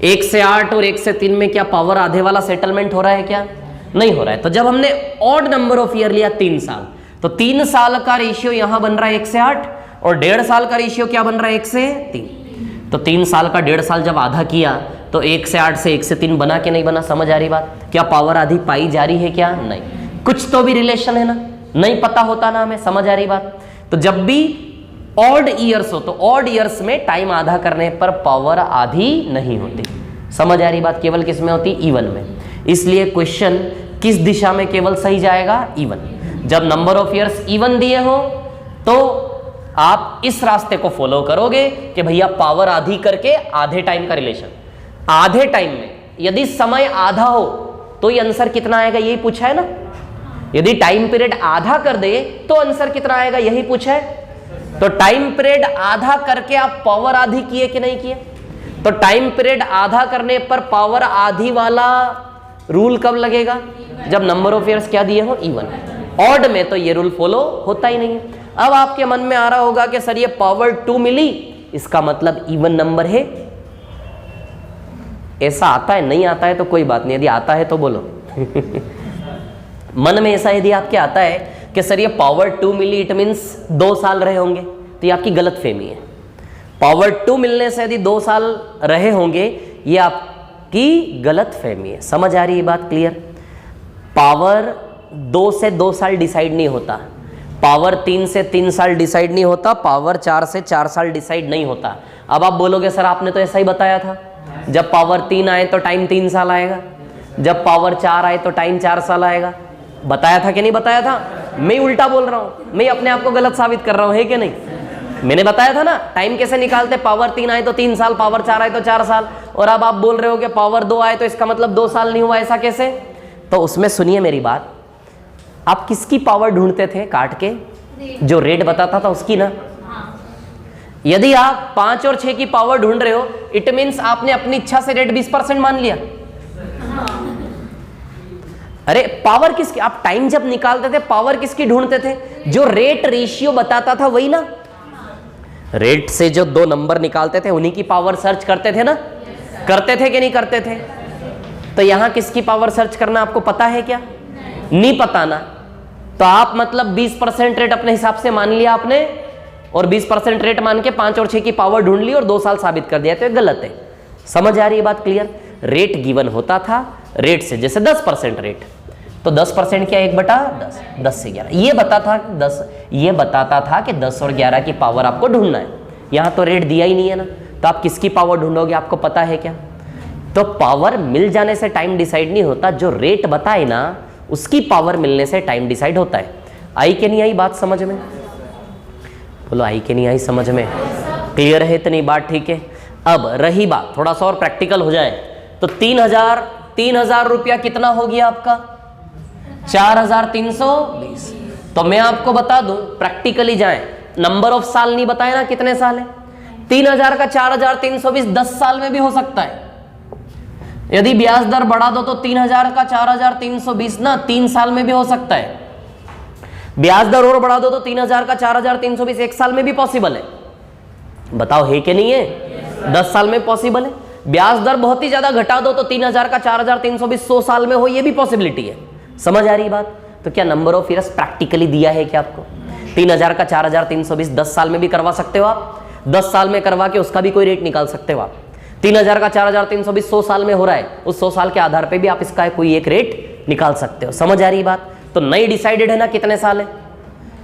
1 से 8 और 1 से 3 में क्या पावर आधे वाला सेटलमेंट हो रहा है क्या? नहीं हो रहा है। तो जब हमने ऑड नंबर ऑफ ईयर लिया 3 साल, तो 3 साल का रेशियो यहां बन रहा है 1 से 8 और 1.5 साल का रेशियो क्या बन रहा है? 1 से 3। तो 3 साल का 1.5 साल जब आधा किया तो 1 से 8 से 1 से 3 बना के नहीं बना? समझ आ रही बात? क्या पावर आधी पाई जा रही है क्या? नहीं। कुछ तो भी रिलेशन है ना, नहीं पता होता ना हमें। समझ आ रही बात? तो जब भी ऑड ईयर्स हो तो ऑड ईयर्स में टाइम आधा करने पर पावर आधी नहीं होती। समझ आ रही बात? केवल किस में होती? इवन में। इसलिए क्वेश्चन किस दिशा में केवल सही जाएगा? इवन। जब नंबर ऑफ ईयर्स इवन दिए हो तो आप इस रास्ते को फॉलो करोगे कि भैया पावर आधी करके आधे टाइम का रिलेशन, आधे टाइम में यदि समय आधा हो तो ये आंसर कितना आएगा, यही पूछा है ना। यदि टाइम पीरियड आधा कर दे तो आंसर कितना आएगा, यही पूछा है। तो टाइम पीरियड आधा करके आप पावर आधी किए कि नहीं किए? तो टाइम पीरियड आधा करने पर पावर आधी वाला रूल कब लगेगा, जब नंबर ऑफ ईयर्स क्या दिए हो, इवन। ऑड में तो ये रूल फॉलो होता ही नहीं है। अब आपके मन में आ रहा होगा कि सर ये पावर 2 मिली, इसका मतलब इवन नंबर है। ऐसा आता है, नहीं आता है तो कोई बात नहीं, यदि आता है तो बोलो। मन में ऐसा यदि आपके आता है कि सर ये पावर 2 मिली, इट मीन्स 2 साल रहे होंगे, तो ये आपकी गलत फहमी है। पावर 2 मिलने से यदि 2 साल रहे होंगे, ये आपकी गलत फहमी है। समझ आ रही है बात, क्लियर? पावर 2 से 2 साल डिसाइड नहीं होता, पावर 3 से 3 साल डिसाइड नहीं होता, पावर 4 से 4 साल डिसाइड नहीं होता। अब आप बोलोगे सर आपने तो ऐसा ही बताया था, जब पावर 3 आए तो टाइम 3 साल आएगा, जब पावर 4 आए तो टाइम 4 साल आएगा। बताया था कि नहीं बताया था? मैं उल्टा बोल रहा हूं, मैं अपने आप को गलत साबित कर रहा हूं, है कि नहीं? मैंने बताया था ना टाइम कैसे निकालते, पावर 3 आए तो 3 साल, पावर 4 आए तो 4 साल। और अब आप बोल रहे हो कि पावर 2 आए तो इसका मतलब 2 साल नहीं हुआ, ऐसा कैसे? तो उसमें सुनिए मेरी बात, आप किसकी पावर ढूंढते थे काट के? जो रेट बताता था उसकी ना। यदि आप 5 और 6 की पावर ढूंढ रहे हो, इट मीन्स आपने अपनी इच्छा से रेट 20% मान लिया। अरे पावर किसकी, आप टाइम जब निकालते थे पावर किसकी ढूंढते थे? जो रेट रेशियो बताता था वही ना। रेट से जो 2 नंबर निकालते थे उन्हीं की पावर सर्च करते थे ना। करते थे कि नहीं करते थे? तो यहां किसकी पावर सर्च करना आपको पता है क्या? नहीं पता ना। तो आप मतलब 20% रेट अपने हिसाब से मान लिया आपने, और 20% रेट मान के 5 और 6 की पावर ढूंढ ली और 2 साल साबित कर दिया, तो ये गलत है। समझ आ रही है बात, क्लियर? रेट गिवन होता था, रेट से जैसे 10% रेट, तो 10% क्या 1/10, 10 से 11, ये बताता था कि 10 और 11 की पावर आपको ढूंढना है। यहाँ तो रेट दिया ही नहीं है ना, तो आप किसकी पावर ढूंढोगे आपको पता है क्या? तो पावर मिल जाने से टाइम डिसाइड नहीं होता, जो रेट बताए ना उसकी पावर मिलने से टाइम डिसाइड होता है। आई कि नहीं आई बात समझ में? बोलो आई कि नहीं आई समझ में? क्लियर है इतनी बात? ठीक है। अब रही बात, थोड़ा सा और प्रैक्टिकल हो जाए तो 3000 रुपया कितना हो गया आपका? 4320। तो मैं आपको बता दूं, प्रैक्टिकली जाएं, नंबर ऑफ साल नहीं बताए ना कितने साल है। 3000 का 4320 10 साल में भी हो सकता है। यदि ब्याज दर बढ़ा दो तो 3000 का 4320 ना 3 साल में भी हो सकता है। ब्याज दर और बढ़ा दो तो 3000 का 4320 1 साल में भी पॉसिबल है। बताओ है कि नहीं है? 10 साल में पॉसिबल है। ब्याज दर बहुत ही ज्यादा घटा दो तो 3000 का 4320 100 साल में हो, ये भी पॉसिबिलिटी है। समझ आ रही बात? तो क्या नंबर ऑफ ईयर्स प्रैक्टिकली दिया है क्या आपको? 3000 का 4320 10 साल में भी करवा सकते हो आप। 10 साल में करवा के उसका भी कोई रेट निकाल सकते हो आप। 3000 का 4320 100 साल में हो रहा है, उस 100 साल के आधार पे भी आप इसका कोई एक रेट निकाल सकते हो। समझ आ रही बात? तो नहीं डिसाइडेड है ना कितने साल है।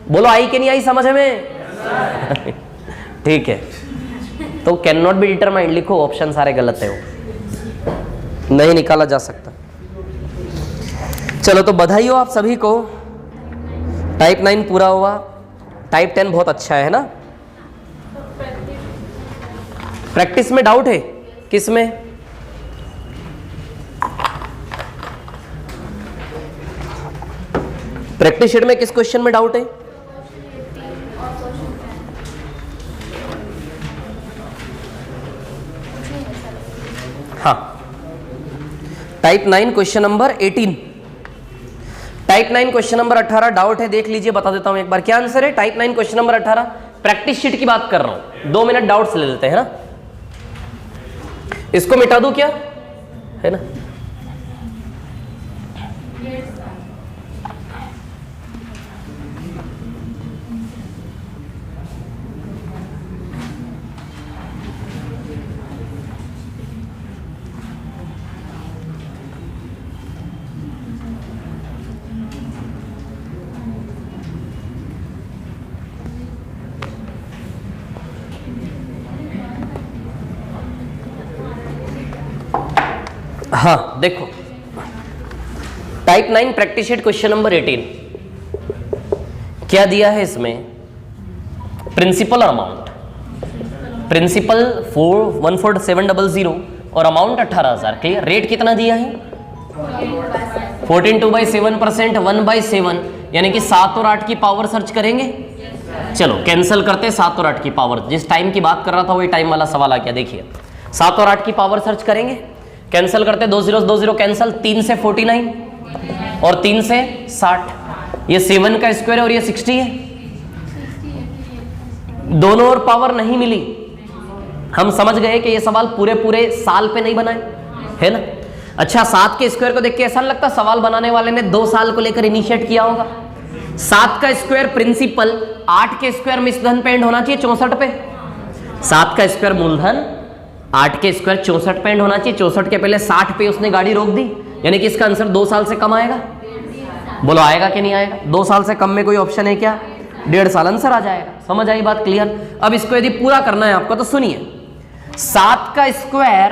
बोलो आई कि नहीं आई समझ में? ठीक है। तो कैन नॉट बी डिटरमाइंड लिखो, ऑप्शन सारे गलत है, वो नहीं निकाला जा सकता। चलो तो बधाई हो आप सभी को, टाइप 9 पूरा हुआ। टाइप 10 बहुत अच्छा है ना। प्रैक्टिस में डाउट है किस में? प्रैक्टिस शीट में किस क्वेश्चन में डाउट है? हाँ, type 9 question number 18। Type 9 question number 18 doubt है, देख लीजिए, बता देता हूं एक बार क्या आंसर है। Type 9 question number 18 practice sheet की बात कर रहा हूं। 2 मिनट डाउट्स ले लेते हैं ना। इसको मिटा दूं क्या, है ना? हाँ देखो, type 9 practice sheet question number 18 क्या दिया है इसमें? प्रिंसिपल अमाउंट, प्रिंसिपल 14700 और अमाउंट 18,000। क्लियर। रेट कितना दिया है? 14/7%, 1/7, यानी कि 7 और 8 की पावर सर्च करेंगे। चलो कैंसिल करते 7 और 8 की पावर। जिस टाइम की बात कर रहा था वही टाइम वाला सवाल आ गया। देखिए 7 और 8 की पावर सर्च करेंगे, कैंसिल करते 2 0 2 0 कैंसिल, 3 से 49 और 3 से 60, ये 7 का स्क्वायर और ये 60 है। दोनों और पावर नहीं मिली। हम समझ गए कि ये सवाल पूरे पूरे साल पे नहीं बनाए, है ना। अच्छा 7 के स्क्वायर को देख के ऐसा नहीं लगता सवाल बनाने वाले ने 2 साल को लेकर इनिशिएट किया होगा। 7 का स्क्वायर प्रिंसिपल 8 के स्क्वायर मिश्रधन पे एंड होना चाहिए 64 पे। 7 का स्क्वायर मूलधन 8 के स्क्वायर 64 पे एंड होना चाहिए। 64 के पहले 60 पे उसने गाड़ी रोक दी, यानी कि इसका आंसर 2 साल से कम आएगा। बोलो आएगा कि नहीं आएगा? 2 साल से कम में कोई ऑप्शन है क्या? 1.5 साल आंसर आ जाएगा। समझ आई बात? क्लियर। अब इसको यदि पूरा करना है आपको तो सुनिए, 7 का स्क्वायर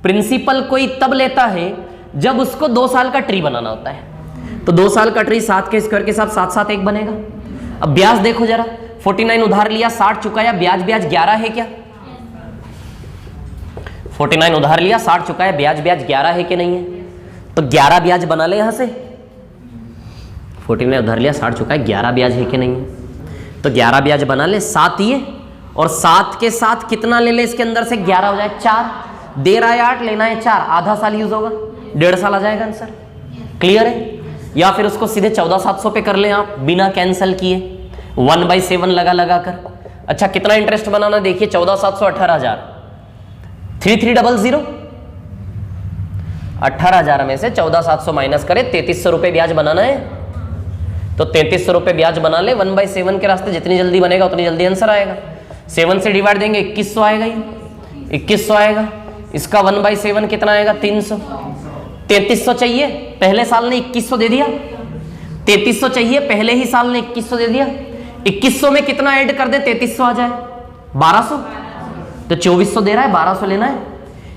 प्रिंसिपल कोई तब लेता है जब उसको 2 साल का ट्री बनाना होता है। तो 2 साल का ट्री 7 के स्क्वायर के साथ 7 7 1 बनेगा। अब ब्याज देखो जरा, 49 उधार लिया, 60 चुकाया, ब्याज 11 है क्या? 49 उधार लिया, 60 चुकाया, ब्याज 11 है कि नहीं है? तो 11 ब्याज बना ले यहां से। 49 उधार लिया, 60 चुकाया, 11 ब्याज है कि नहीं है? तो 11 ब्याज बना ले, 7 ये और 7 के साथ कितना ले ले इसके अंदर से? 11 हो जाए 4। दे रहा है 8, लेना है 4, आधा साल यूज होगा, 1.5 साल आ जाएगा आंसर। क्लियर है? या फिर उसको सीधे 14,700 पे कर लें आप बिना कैंसिल किए, 1/7 लगा कर। अच्छा कितना इंटरेस्ट बनाना देखिए, 14,700 18,000, 3300, 18,000 में से 14,700 माइनस करे, 3300 रुपए ब्याज बनाना है। तो 3300 रुपए ब्याज बना ले, 1/7 के रास्ते जितनी जल्दी बनेगा उतनी जल्दी आंसर आएगा। 7 से डिवाइड देंगे 2100 आएगा, ये 2100 आएगा। इसका 1/7 कितना आएगा? 300। 3300 चाहिए, पहले साल ने 2100 दे दिया। 3300 चाहिए, पहले ही साल ने 2100 दे दिया। 2100 में कितना ऐड कर दे 3300 आ जाए? 1200। तो 2400 दे रहा है, 1200 लेना है।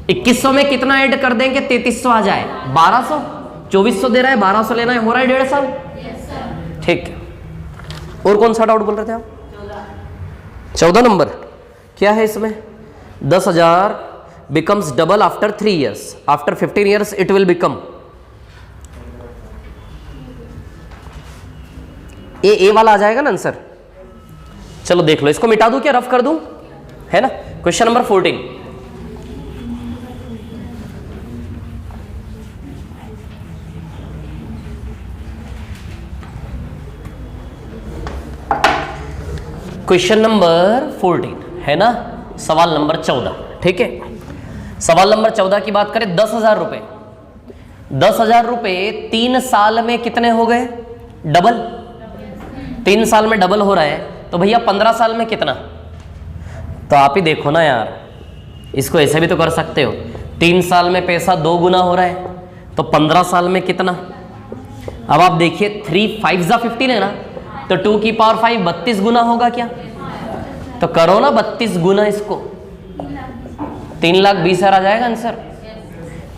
2100 में कितना ऐड कर देंगे 3300 आ जाए? 1200। 2400 दे रहा है, 1200 लेना है, हो रहा है 1.5 साल। ठीक। और कौन सा डाउट बोल रहे थे आप? 14 नंबर क्या है इसमें? 10,000 becomes double after 3 years. After 15 years it will become. ए वाला आ जाएगा ना आंसर। चलो देख लो, इसको मिटा दूं क्या, रफ कर दूं, है ना। क्वेश्चन नंबर 14, क्वेश्चन नंबर 14 है ना, सवाल नंबर 14। ठीक है, सवाल नंबर 14 की बात करें, 10,000 रुपए, 10,000 रुपए 3 साल में कितने हो गए? डबल। 3 साल में डबल हो रहा है, तो भैया 15 साल में कितना? तो आप ही देखो ना यार, इसको ऐसे भी तो कर सकते हो। 3 साल में पैसा 2 गुना हो रहा है, तो 15 साल में कितना? अब आप देखिए 3 5 जा 15 है ना, तो 2 की पावर 5 32 गुना होगा क्या? तो करो ना 32 गुना इसको, 3,20,000 आ जाएगा आंसर।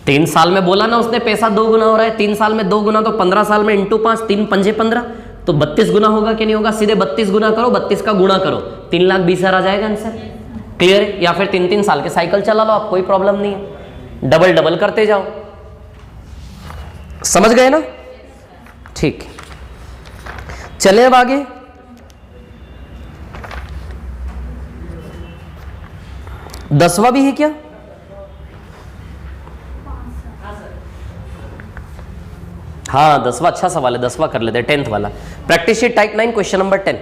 3 साल में बोला ना उसने पैसा 2 गुना हो रहा है, 3 साल में 2 गुना, तो 15 साल में इंटू 5, 3 पंजे 15, तो 32 गुना होगा कि नहीं होगा? सीधे 32 गुना करो, 32 का गुणा करो, 3,20,000 आ जाएगा आंसर। क्लियर है? या फिर 3-3 साल के साइकिल चला लो आप, कोई प्रॉब्लम नहीं है, डबल डबल करते जाओ। समझ गए ना? ठीक, चले अब आगे। दसवां भी है क्या? हाँ 10वां अच्छा सवाल है, 10वां कर लेते हैं, 10th वाला। Practice sheet type 9 question number 10।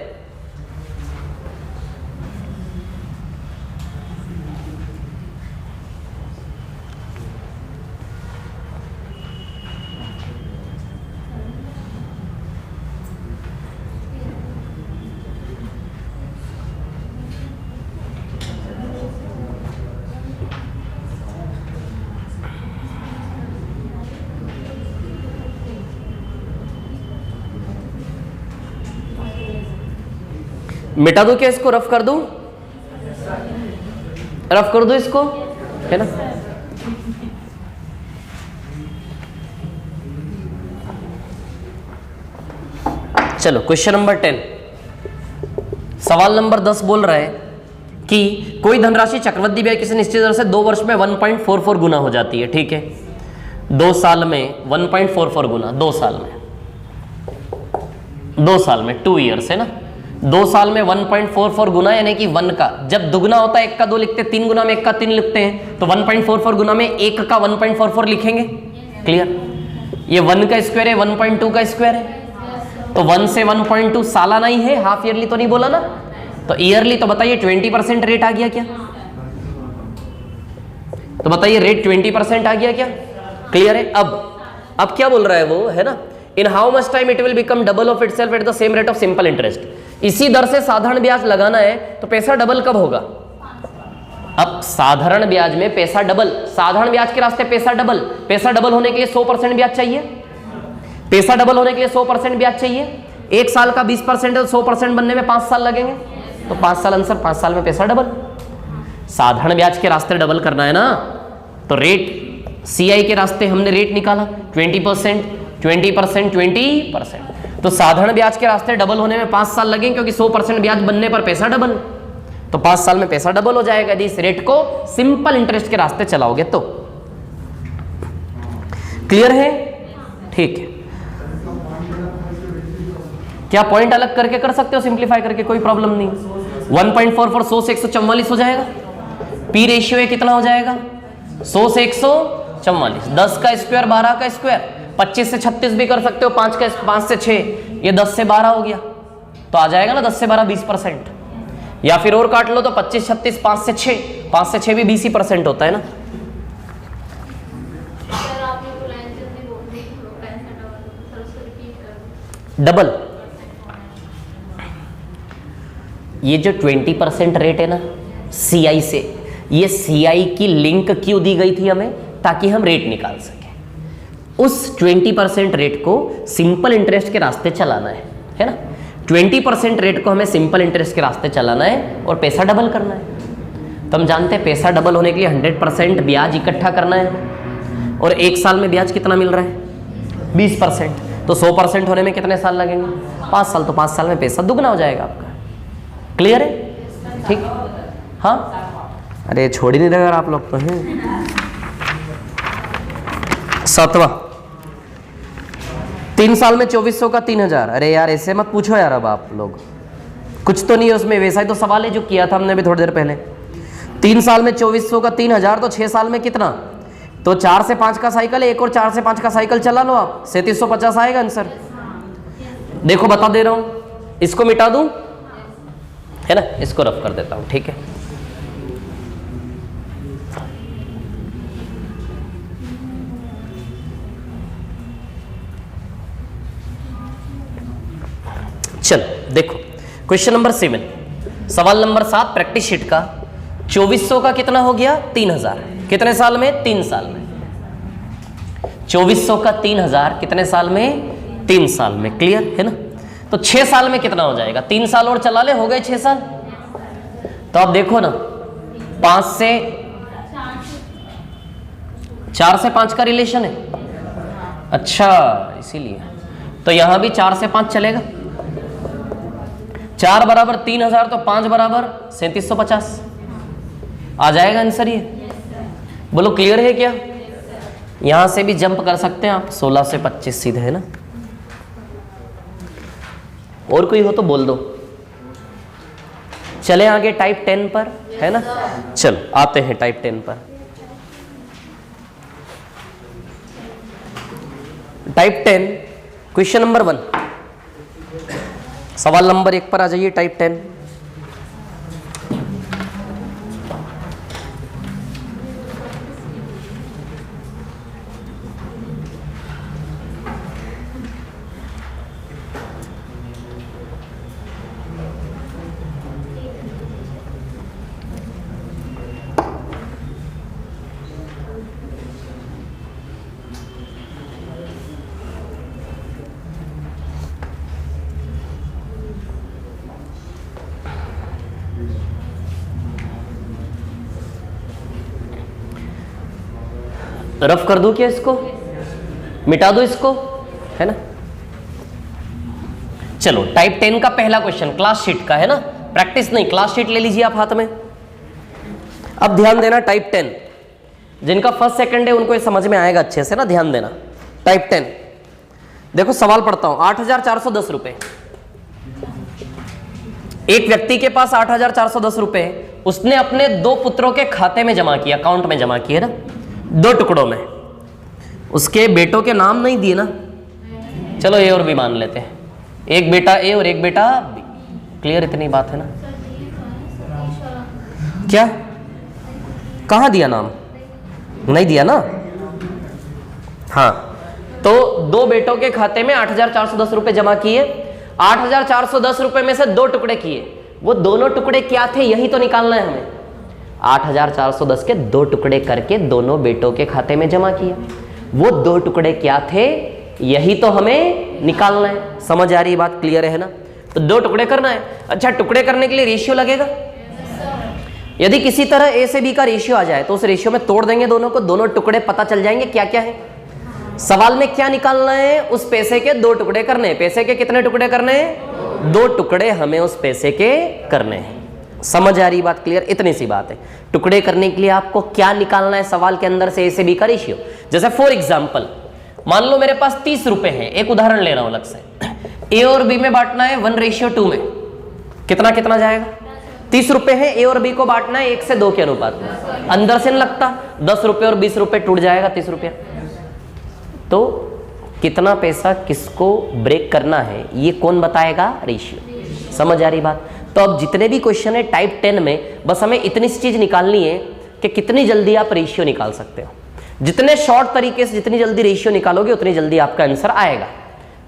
मिटा दूं क्या इसको, रफ कर दूं? रफ कर दूं इसको, है ना। चलो क्वेश्चन नंबर 10, सवाल नंबर 10 बोल रहा है कि कोई धनराशि चक्रवृद्धि ब्याज किसी निश्चित दर से 2 वर्ष में 1.44 गुना हो जाती है, ठीक है, 2 साल में 1.44 गुना, 2 साल में 2 ईयर्स है ना, 2 साल में 1.44 गुना, यानी कि 1 का जब दुगना होता है 1 का 2 लिखते हैं, 3 गुना में 1 का 3 लिखते हैं, तो 1.44 गुना में 1 का 1.44 लिखेंगे। क्लियर? ये 1 का स्क्वायर है, 1.2 का स्क्वायर है, तो 1 से 1.2 सालाना ही है, हाफ ईयरली तो नहीं बोला ना, तो ईयरली। तो बताइए 20% रेट आ गया क्या? तो बताइए रेट 20% आ गया क्या? क्लियर है? अब क्या बोल रहा है वो, है ना, in how much time it will become double of itself at the same rate of simple interest. इसी दर से साधारण ब्याज लगाना है तो पैसा डबल कब होगा? अब साधारण ब्याज में पैसा डबल, साधारण ब्याज के रास्ते पैसा डबल होने के लिए 100% ब्याज चाहिए, पैसा डबल होने के लिए 100% ब्याज चाहिए। 1 साल का 20% है तो 100% बनने में 5 साल लगेंगे, तो 5 साल आंसर, 5 साल में पैसा डबल। साधारण ब्याज के रास्ते डबल करना है ना, तो रेट सीआई के रास्ते हमने रेट निकाला 20%, 20%। तो साधारण ब्याज के रास्ते डबल होने में 5 साल लगेंगे, क्योंकि 100% ब्याज बनने पर पैसा डबल, तो 5 साल में पैसा डबल हो जाएगा यदि इस रेट को सिंपल इंटरेस्ट के रास्ते चलाओगे तो। क्लियर है? ठीक है। क्या पॉइंट अलग करके कर सकते हो, सिंप्लीफाई करके, कोई प्रॉब्लम नहीं। 1.44 100 से 144 हो जाएगा। पी रेशियो है कितना हो जाएगा? 100 से 144, 10 का स्क्वायर 12 का स्क्वायर, 25 से 36 भी कर सकते हो, 5 से 6, ये 10 से 12 हो गया, तो आ जाएगा ना 10 से 12 20%। या फिर और काट लो तो 25 36 5 से 6, 5 से 6 भी 20% होता है ना। डबल, ये जो 20% रेट है ना सीआई से, ये सीआई की लिंक क्यों दी गई थी हमें? ताकि हम रेट निकाल सके। उस 20% रेट को सिंपल इंटरेस्ट के रास्ते चलाना है ना। 20% रेट को हमें सिंपल इंटरेस्ट के रास्ते चलाना है और पैसा डबल करना है। तो हम जानते हैं पैसा डबल होने के लिए 100% ब्याज इकट्ठा करना है, और 1 साल में ब्याज कितना मिल रहा है? 20%। तो 100% होने में कितने साल लगेंगे? 5 साल। तो 5 साल में पैसा दुगना हो जाएगा आपका। क्लियर है? ठीक, हाँ। अरे छोड़ ही नहीं रहे आप लोग तो हैं। 7वां, 3 साल में 2400 का 3000। अरे यार ऐसे मत पूछो यार, अब आप लोग कुछ तो नहीं है उसमें, वैसा ही तो सवाल है जो किया था हमने भी थोड़ी देर पहले। 3 साल में 2400 का 3000, तो 6 साल में कितना? तो 4 से 5 का साइकिल है, एक और 4 से 5 का साइकिल चला लो आप, 3750 आएगा आंसर। देखो बता दे रहा हूं, इसको मिटा दूं, है ना, इसको रफ कर देता हूं, ठीक है। चलो देखो क्वेश्चन नंबर 7, सवाल नंबर 7 प्रैक्टिस शीट का। 2400 का कितना हो गया? 3000। कितने साल में? 3 साल में। 2400 का 3000 कितने साल में? 3 साल में। क्लियर है ना। तो 6 साल में कितना हो जाएगा? 3 साल और चला ले, हो गए 6 साल। तो आप देखो ना, 4 से 5 का रिलेशन है। अच्छा, इसीलिए तो यहां भी 4 से 5 चलेगा। 4 बराबर 3000, तो 5 बराबर 3750 आ जाएगा आंसर ये। बोलो क्लियर है क्या? यहां से भी जंप कर सकते हैं आप, 16 से 25 सीधे, है ना। और कोई हो तो बोल दो। चले आगे टाइप 10 पर, है ना। चलो आते हैं टाइप 10 पर। टाइप 10 क्वेश्चन नंबर 1, सवाल नंबर 1 पर आ जाइए। टाइप 10, रफ कर दूं क्या इसको? मिटा दो इसको, है ना। चलो टाइप 10 का पहला क्वेश्चन क्लास शीट का, है ना। प्रैक्टिस नहीं, क्लास शीट ले लीजिए आप हाथ में। अब ध्यान देना, टाइप 10 जिनका फर्स्ट सेकंड है उनको ये समझ में आएगा अच्छे से ना, ध्यान देना। टाइप 10 देखो, सवाल पढ़ता हूं। 8,410 रुपए, एक व्यक्ति के पास 8,410 रुपए, उसने अपने 2 पुत्रों के खाते में जमा किया, अकाउंट में जमा किए ना, 2 टुकड़ों में। उसके बेटों के नाम नहीं दिए ना, चलो ए और बी मान लेते हैं, एक बेटा ए और एक बेटा बी। क्लियर, इतनी बात है ना? क्या कहां दिया नाम? नहीं दिया ना? हाँ, तो 2 बेटों के खाते में 8,410 रुपए जमा किए। 8,410 रुपए में से 2 टुकड़े किए, वो दोनों टुकड़े क्या थे यही तो निकालना है हमें। 8,410 के 2 टुकड़े करके दोनों बेटों के खाते में जमा किए, वो 2 टुकड़े क्या थे यही तो हमें निकालना है। समझ आ रही बात? क्लियर है ना? तो 2 टुकड़े करना है। अच्छा, टुकड़े करने के लिए रेशियो लगेगा। यदि किसी तरह ए से बी का रेशियो आ जाए तो उस रेशियो में तोड़ देंगे दोनों को, दोनों टुकड़े पता चल जाएंगे क्या क्या है। सवाल में क्या निकालना है? उस पैसे के 2 टुकड़े करने हैं। पैसे के कितने टुकड़े करने हैं? 2 टुकड़े हमें उस पैसे के करने हैं। समझ आ रही बात? क्लियर, इतनी सी बात है। टुकड़े करने के लिए आपको क्या निकालना है सवाल के अंदर से? ए से बी का रेशियो। जैसे फॉर एग्जाम्पल मान लो मेरे पास 30 रुपए हैं, एक उदाहरण ले रहा हूं अलग से। ए और बी में बांटना है 1:2 में, कितना कितना जाएगा? 30 रुपए है, ए और बी को बांटना है 1 से 2 के अनुपात में। अंदर से नहीं लगता, 10 रुपए और 20 रुपए टूट जाएगा 30 रुपया। तो कितना पैसा किसको ब्रेक करना है ये कौन बताएगा? रेशियो। समझ आ रही बात? तो अब जितने भी क्वेश्चन है टाइप 10 में, बस हमें इतनी सी चीज निकालनी है कि कितनी जल्दी आप रेशियो निकाल सकते हो। जितने शॉर्ट तरीके से जितनी जल्दी रेशियो निकालोगे उतनी जल्दी आपका आंसर आएगा।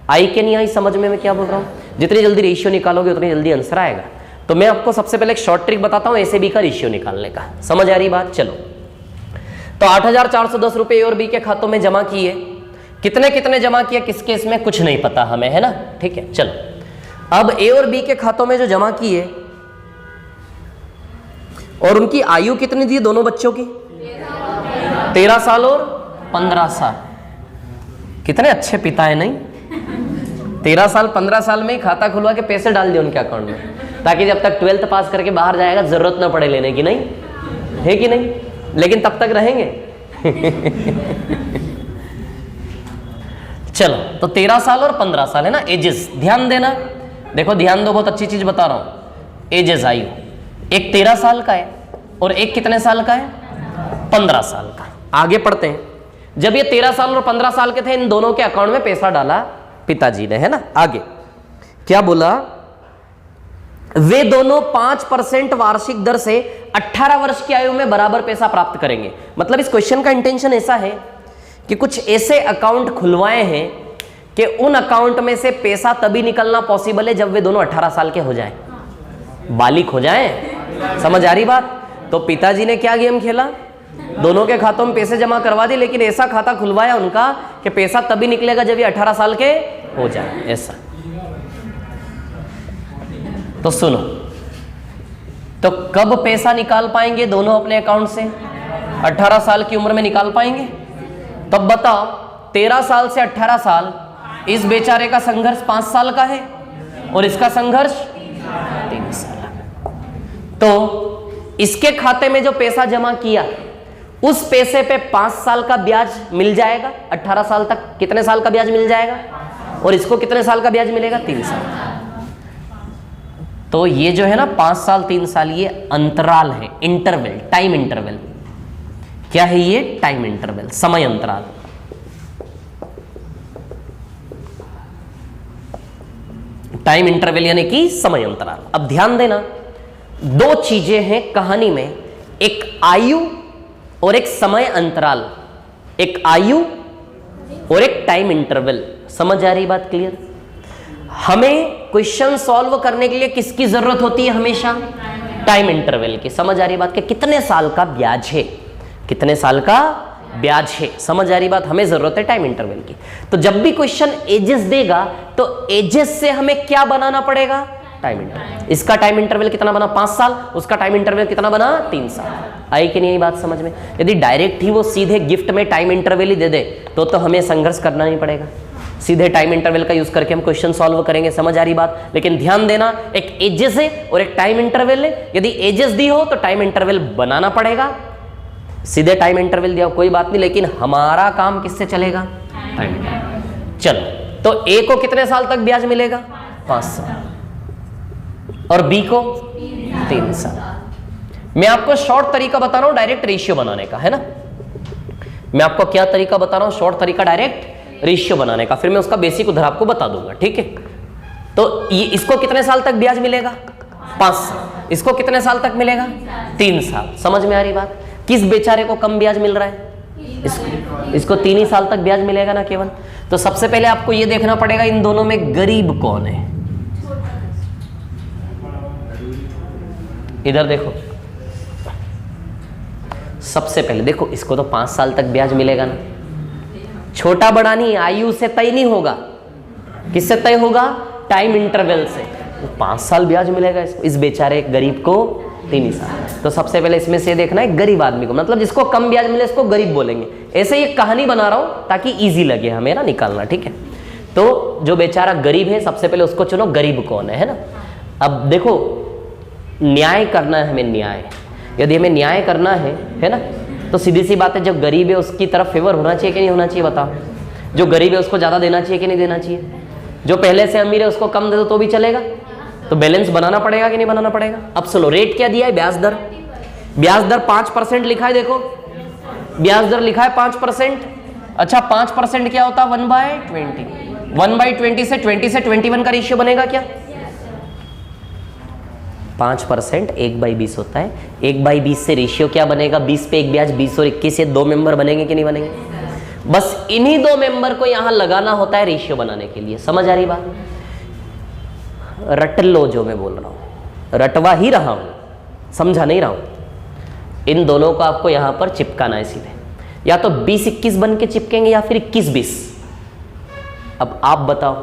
आई के नहीं आई समझ में मैं क्या बोल रहा हूँ? जितनी जल्दी रेशियो निकालोगे उतनी जल्दी आंसर आएगा। तो मैं आपको सबसे पहले एक शॉर्ट ट्रिक बताता हूँ ए से बी का रेशियो निकालने का। समझ आ रही बात? चलो, तो 8,410 रुपए ए और बी के खातों में जमा किए। कितने कितने जमा किए किसके, इसमें कुछ नहीं पता हमें, है ना? ठीक है, चलो अब ए और बी के खातों में जो जमा किए और उनकी आयु कितनी दी दोनों बच्चों की? 13 साल और 15 साल। कितने अच्छे पिता है नहीं? 13 साल 15 साल में ही खाता खुलवा के पैसे डाल दिए उनके अकाउंट में, ताकि जब तक 12th पास करके बाहर जाएगा जरूरत ना पड़े लेने की, नहीं है कि नहीं? लेकिन तब तक रहेंगे। चलो, तो 13 साल और 15 साल है ना एजेस। ध्यान देना, देखो ध्यान दो, बहुत अच्छी चीज बता रहा हूं। एजेस आयु, एक 13 साल का है और एक कितने साल का है? 15 साल का। आगे पढ़ते हैं। जब ये 13 साल और 15 साल के थे, इन दोनों के अकाउंट में पैसा डाला पिताजी ने, है ना? आगे क्या बोला? वे दोनों 5% वार्षिक दर से 18 वर्ष की आयु में बराबर पैसा प्राप्त करेंगे। मतलब इस क्वेश्चन का इंटेंशन ऐसा है कि कुछ ऐसे अकाउंट खुलवाए हैं कि उन अकाउंट में से पैसा तभी निकलना पॉसिबल है जब वे दोनों 18 साल के हो जाएं, बालिग हो जाएं। समझ आ रही बात? तो पिताजी ने क्या गेम खेला? दोनों के खातों में पैसे जमा करवा दिए, लेकिन ऐसा खाता खुलवाया उनका कि पैसा तभी निकलेगा जब ये 18 साल के हो जाए, ऐसा। तो सुनो, तो कब पैसा निकाल पाएंगे दोनों अपने अकाउंट से? 18 साल की उम्र में निकाल पाएंगे? तब बताओ, 13 साल से 18 साल, इस बेचारे का संघर्ष 5 साल का है और इसका संघर्ष 3 साल। तो इसके खाते में जो पैसा जमा किया उस पैसे पे 5 साल का ब्याज मिल जाएगा। 18 साल तक कितने साल का ब्याज मिल जाएगा? और इसको कितने साल का ब्याज मिलेगा? 3 साल। तो ये जो है ना 5 साल 3 साल, ये अंतराल है, इंटरवल, टाइम इंटरवल। क्या है ये? टाइम इंटरवल, समय अंतराल। टाइम इंटरवल यानी कि समय अंतराल। अब ध्यान देना, 2 चीजें हैं कहानी में, एक आयु और एक समय अंतराल। एक आयु और एक टाइम इंटरवल। समझ आ रही बात? क्लियर? हमें क्वेश्चन सॉल्व करने के लिए किसकी जरूरत होती है हमेशा? टाइम इंटरवल की। समझ आ रही बात? कि कितने साल का ब्याज है, कितने साल का ब्याज है। समझ आ रही बात? हमें जरूरत है टाइम इंटरवल की। तो जब भी क्वेश्चन एजेस देगा तो एजेस से हमें क्या बनाना पड़ेगा? Time interval. इसका टाइम इंटरवल कितना बना? 5 साल। उसका टाइम इंटरवल कितना बना? 3 साल। आई कि नहीं बात समझ में? यदि डायरेक्ट ही वो सीधे गिफ्ट में टाइम इंटरवल ही दे दे तो हमें संघर्ष करना नहीं पड़ेगा। सीधे टाइम इंटरवल का यूज करके हम क्वेश्चन सॉल्व करेंगे, समझ आ रही बात। लेकिन ध्यान देना, एक एजेस है और एक टाइम इंटरवल है। यदि एजेस दी हो तो टाइम इंटरवल बनाना पड़ेगा, सीधे टाइम इंटरवल दिया हो कोई बात नहीं, लेकिन हमारा काम किससे चलेगा, टाइम। चलो, तो ए को कितने साल तक ब्याज मिलेगा, 5 साल, और बी को 3 साल। मैं आपको शॉर्ट तरीका बता रहा हूं डायरेक्ट रेशियो बनाने का, है ना। मैं आपको क्या तरीका बता रहा हूं, शॉर्ट तरीका डायरेक्ट रेशियो बनाने का, फिर मैं उसका बेसिक उधर आपको बता दूंगा, ठीक है। तो ये इसको कितने साल तक ब्याज मिलेगा, 5 साल। इसको कितने साल तक मिलेगा, 3 साल। समझ में आ रही बात। किस बेचारे को कम ब्याज मिल रहा है, इसको 3 ही साल तक ब्याज मिलेगा ना केवल। तो सबसे पहले आपको यह देखना पड़ेगा इन दोनों में गरीब कौन है। इधर देखो, सबसे पहले देखो, इसको तो 5 साल तक ब्याज मिलेगा ना। छोटा बड़ा नहीं, आयु से तय नहीं होगा, किससे तय होगा, टाइम इंटरवल से। 5 साल ब्याज मिलेगा इसको, इस बेचारे गरीब को 3 साल। तो सबसे पहले इसमें से देखना है गरीब आदमी को, मतलब जिसको कम ब्याज मिले इसको गरीब बोलेंगे। ऐसे ही एक कहानी बना रहा हूं ताकि इजी लगे हमें ना निकालना, ठीक है। तो जो बेचारा गरीब है सबसे पहले उसको चुनो, गरीब कौन है ना। अब देखो, न्याय करना है हमें, न्याय। यदि हमें न्याय करना है ना, तो सीधी सी बात है, जब गरीब है उसकी तरफ फेवर होना चाहिए कि नहीं होना चाहिए, बताओ। जो गरीब है उसको ज्यादा देना चाहिए कि नहीं देना चाहिए। जो पहले से अमीर है उसको कम दे दो तो भी चलेगा। तो बैलेंस बनाना पड़ेगा कि नहीं बनाना पड़ेगा। अब सुनो, रेट क्या दिया है, ब्याज दर। ब्याज दर 5% लिखा है, देखो ब्याज दर लिखा है 5%। अच्छा, 5% क्या होता है, 1/20। 1/20 से 20 से 21 का रेशियो बनेगा क्या, 5% 1/20 होता है। 1/20 से रेशियो क्या बनेगा, 20 पे 1 ब्याज, 20 और 21 से 2 मेंबर बनेंगे कि नहीं बनेंगे। बस इन्हीं 2 मेंबर को यहां लगाना होता है रेशियो बनाने के लिए। समझ आ रही बात। रट लो, जो मैं बोल रहा हूं रटवा ही रहा हूं, समझा नहीं रहा हूं। इन दोनों को आपको यहां पर चिपकाना है सीधे, या तो 20-21 बन के चिपकेंगे या फिर 21-20। अब आप बताओ,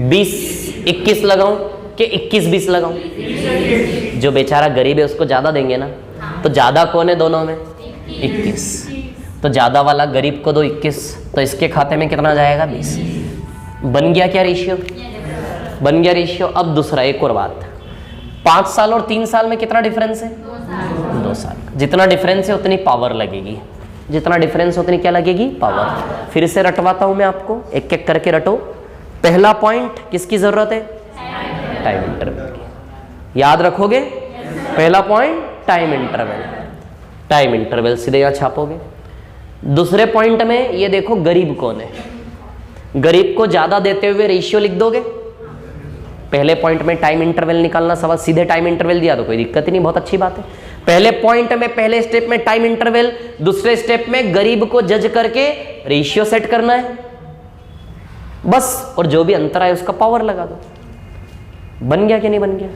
20-21 लगाऊं कि 21-20 लगाऊं। जो बेचारा गरीब है उसको ज्यादा देंगे ना, तो ज्यादा कौन है दोनों में, 21। तो ज्यादा वाला गरीब को दो 21, तो इसके खाते में कितना जाएगा, 20। बन गया क्या रेशियो, बन गया रेशियो। अब दूसरा एक और बात, 5 साल और 3 साल में कितना डिफरेंस है, 2 साल। जितना डिफरेंस है उतनी पावर लगेगी, जितना डिफरेंस उतनी क्या लगेगी, पावर। फिर से रटवाता हूं मैं आपको, एक एक करके रटो। पहला पॉइंट किसकी जरूरत है, टाइम इंटरवल की। याद रखोगे, पहला point time interval, time interval सीधे यहां छापोगे। दूसरे पॉइंट में ये देखो गरीब कौन है, गरीब को ज्यादा देते हुए रेशियो लिख दोगे। पहले पॉइंट में टाइम इंटरवल निकालना सवाल, सीधे टाइम इंटरवल दिया तो कोई दिक्कत ही नहीं, बहुत अच्छी बात है। पहले पॉइंट में, पहले स्टेप में टाइम इंटरवल, दूसरे स्टेप में गरीब को जज करके रेशियो सेट करना है बस, और जो भी अंतर आए उसका पावर लगा दो। बन गया कि नहीं बन गया,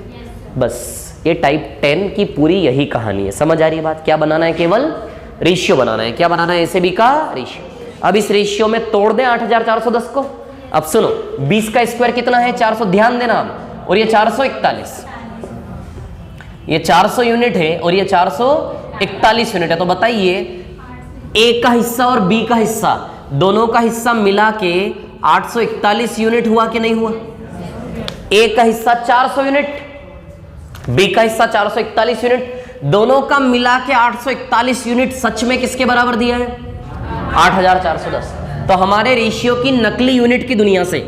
बस। ये टाइप 10 की पूरी यही कहानी है। समझ आ रही है बात। क्या बनाना है, केवल रेशियो बनाना है। क्या बनाना है, ए से बी का रेशियो। अब इस रेशियो में तोड़ दें 8410 को। अब सुनो, 20 का स्क्वायर कितना है, 400, ध्यान देना आप। और ये 441, ये 400 यूनिट है और ये 441 यूनिट है। तो बताइए, ए का हिस्सा और बी का हिस्सा, दोनों का हिस्सा मिला के 841 यूनिट हुआ कि नहीं हुआ। ए का हिस्सा 400 यूनिट, बी का हिस्सा 441 यूनिट, दोनों का मिला के 841 यूनिट सच में किसके बराबर दिया है, 8410। तो हमारे रेशियो की नकली यूनिट की दुनिया से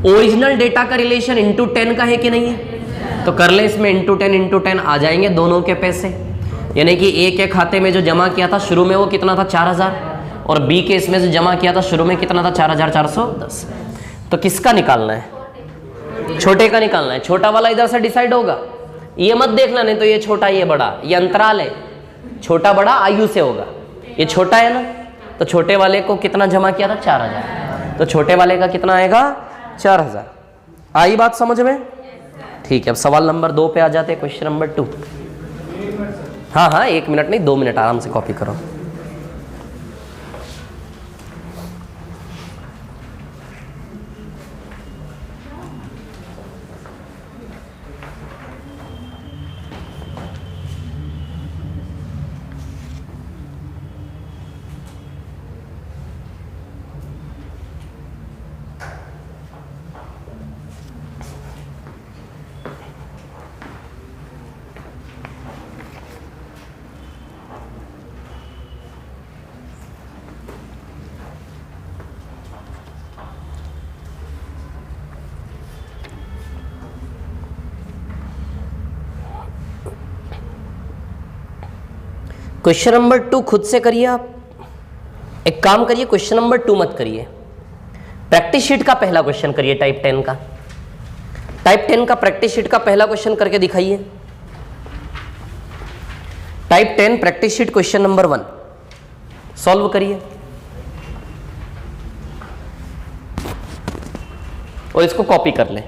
ओरिजिनल डेटा का रिलेशन इंटू 10 का है कि नहीं है। तो कर ले इसमें इंटू 10 आ जाएंगे दोनों के पैसे। यानी कि ए के खाते में जो जमा किया था शुरू में वो कितना था, 4000, और बी के इसमें से जमा किया था शुरू में कितना था, 4410। तो किसका निकालना है, छोटे का निकालना है। छोटा वाला इधर से डिसाइड होगा, ये मत देखना, नहीं तो ये छोटा ये बड़ा, ये अंतराल है। छोटा बड़ा आयु से होगा, ये छोटा है ना, तो छोटे वाले को कितना जमा किया था, 4000। तो छोटे वाले का कितना आएगा, 4000। आई बात समझ में। ठीक है, अब सवाल नंबर 2 पे आ जाते हैं, क्वेश्चन नंबर 2। हाँ हाँ, 1 मिनट नहीं 2 मिनट आराम से कॉपी करो। क्वेश्चन नंबर 2 खुद से करिए आप। एक काम करिए, क्वेश्चन नंबर 2 मत करिए, प्रैक्टिस शीट का पहला क्वेश्चन करिए, टाइप 10 का। टाइप 10 का प्रैक्टिस शीट का पहला क्वेश्चन करके दिखाइए। Type 10 practice sheet question number 1 solve करिए और इसको कॉपी कर लें।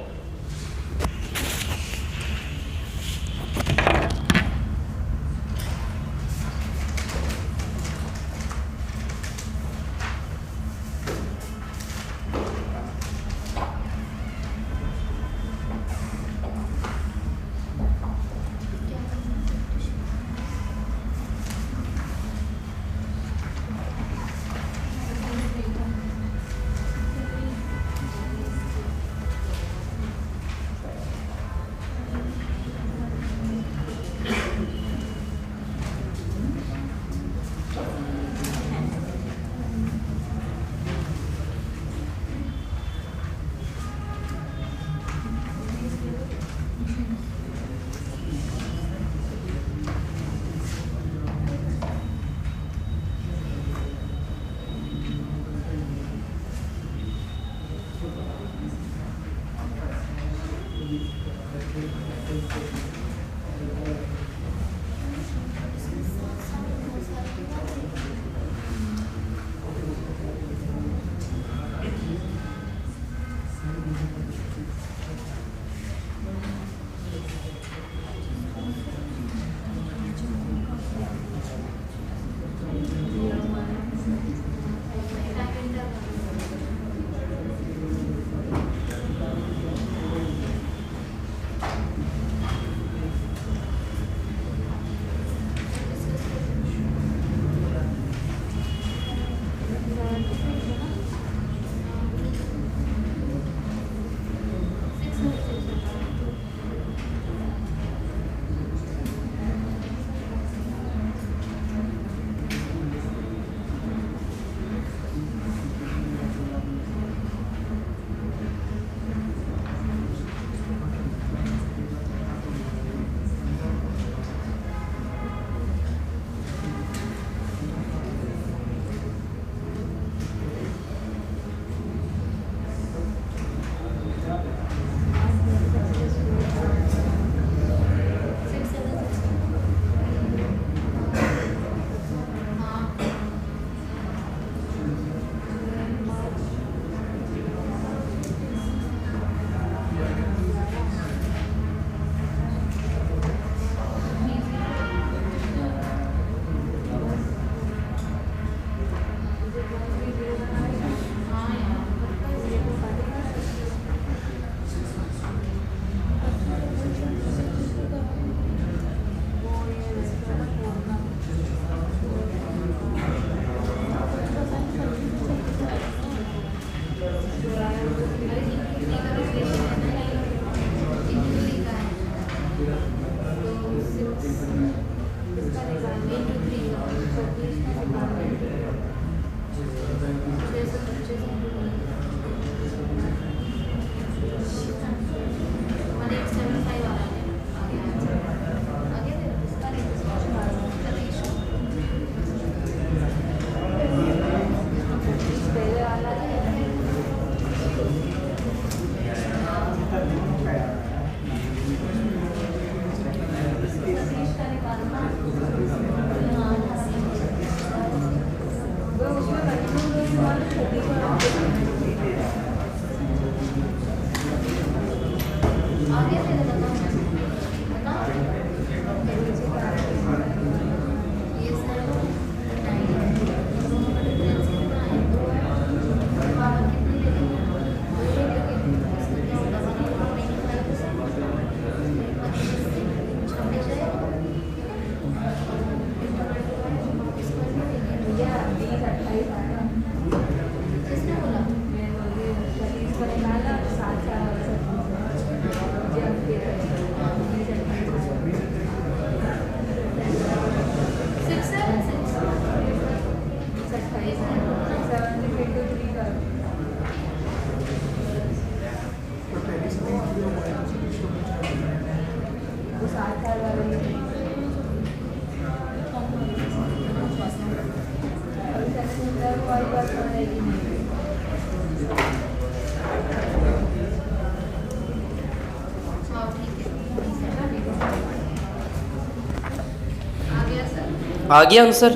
आ गया आंसर?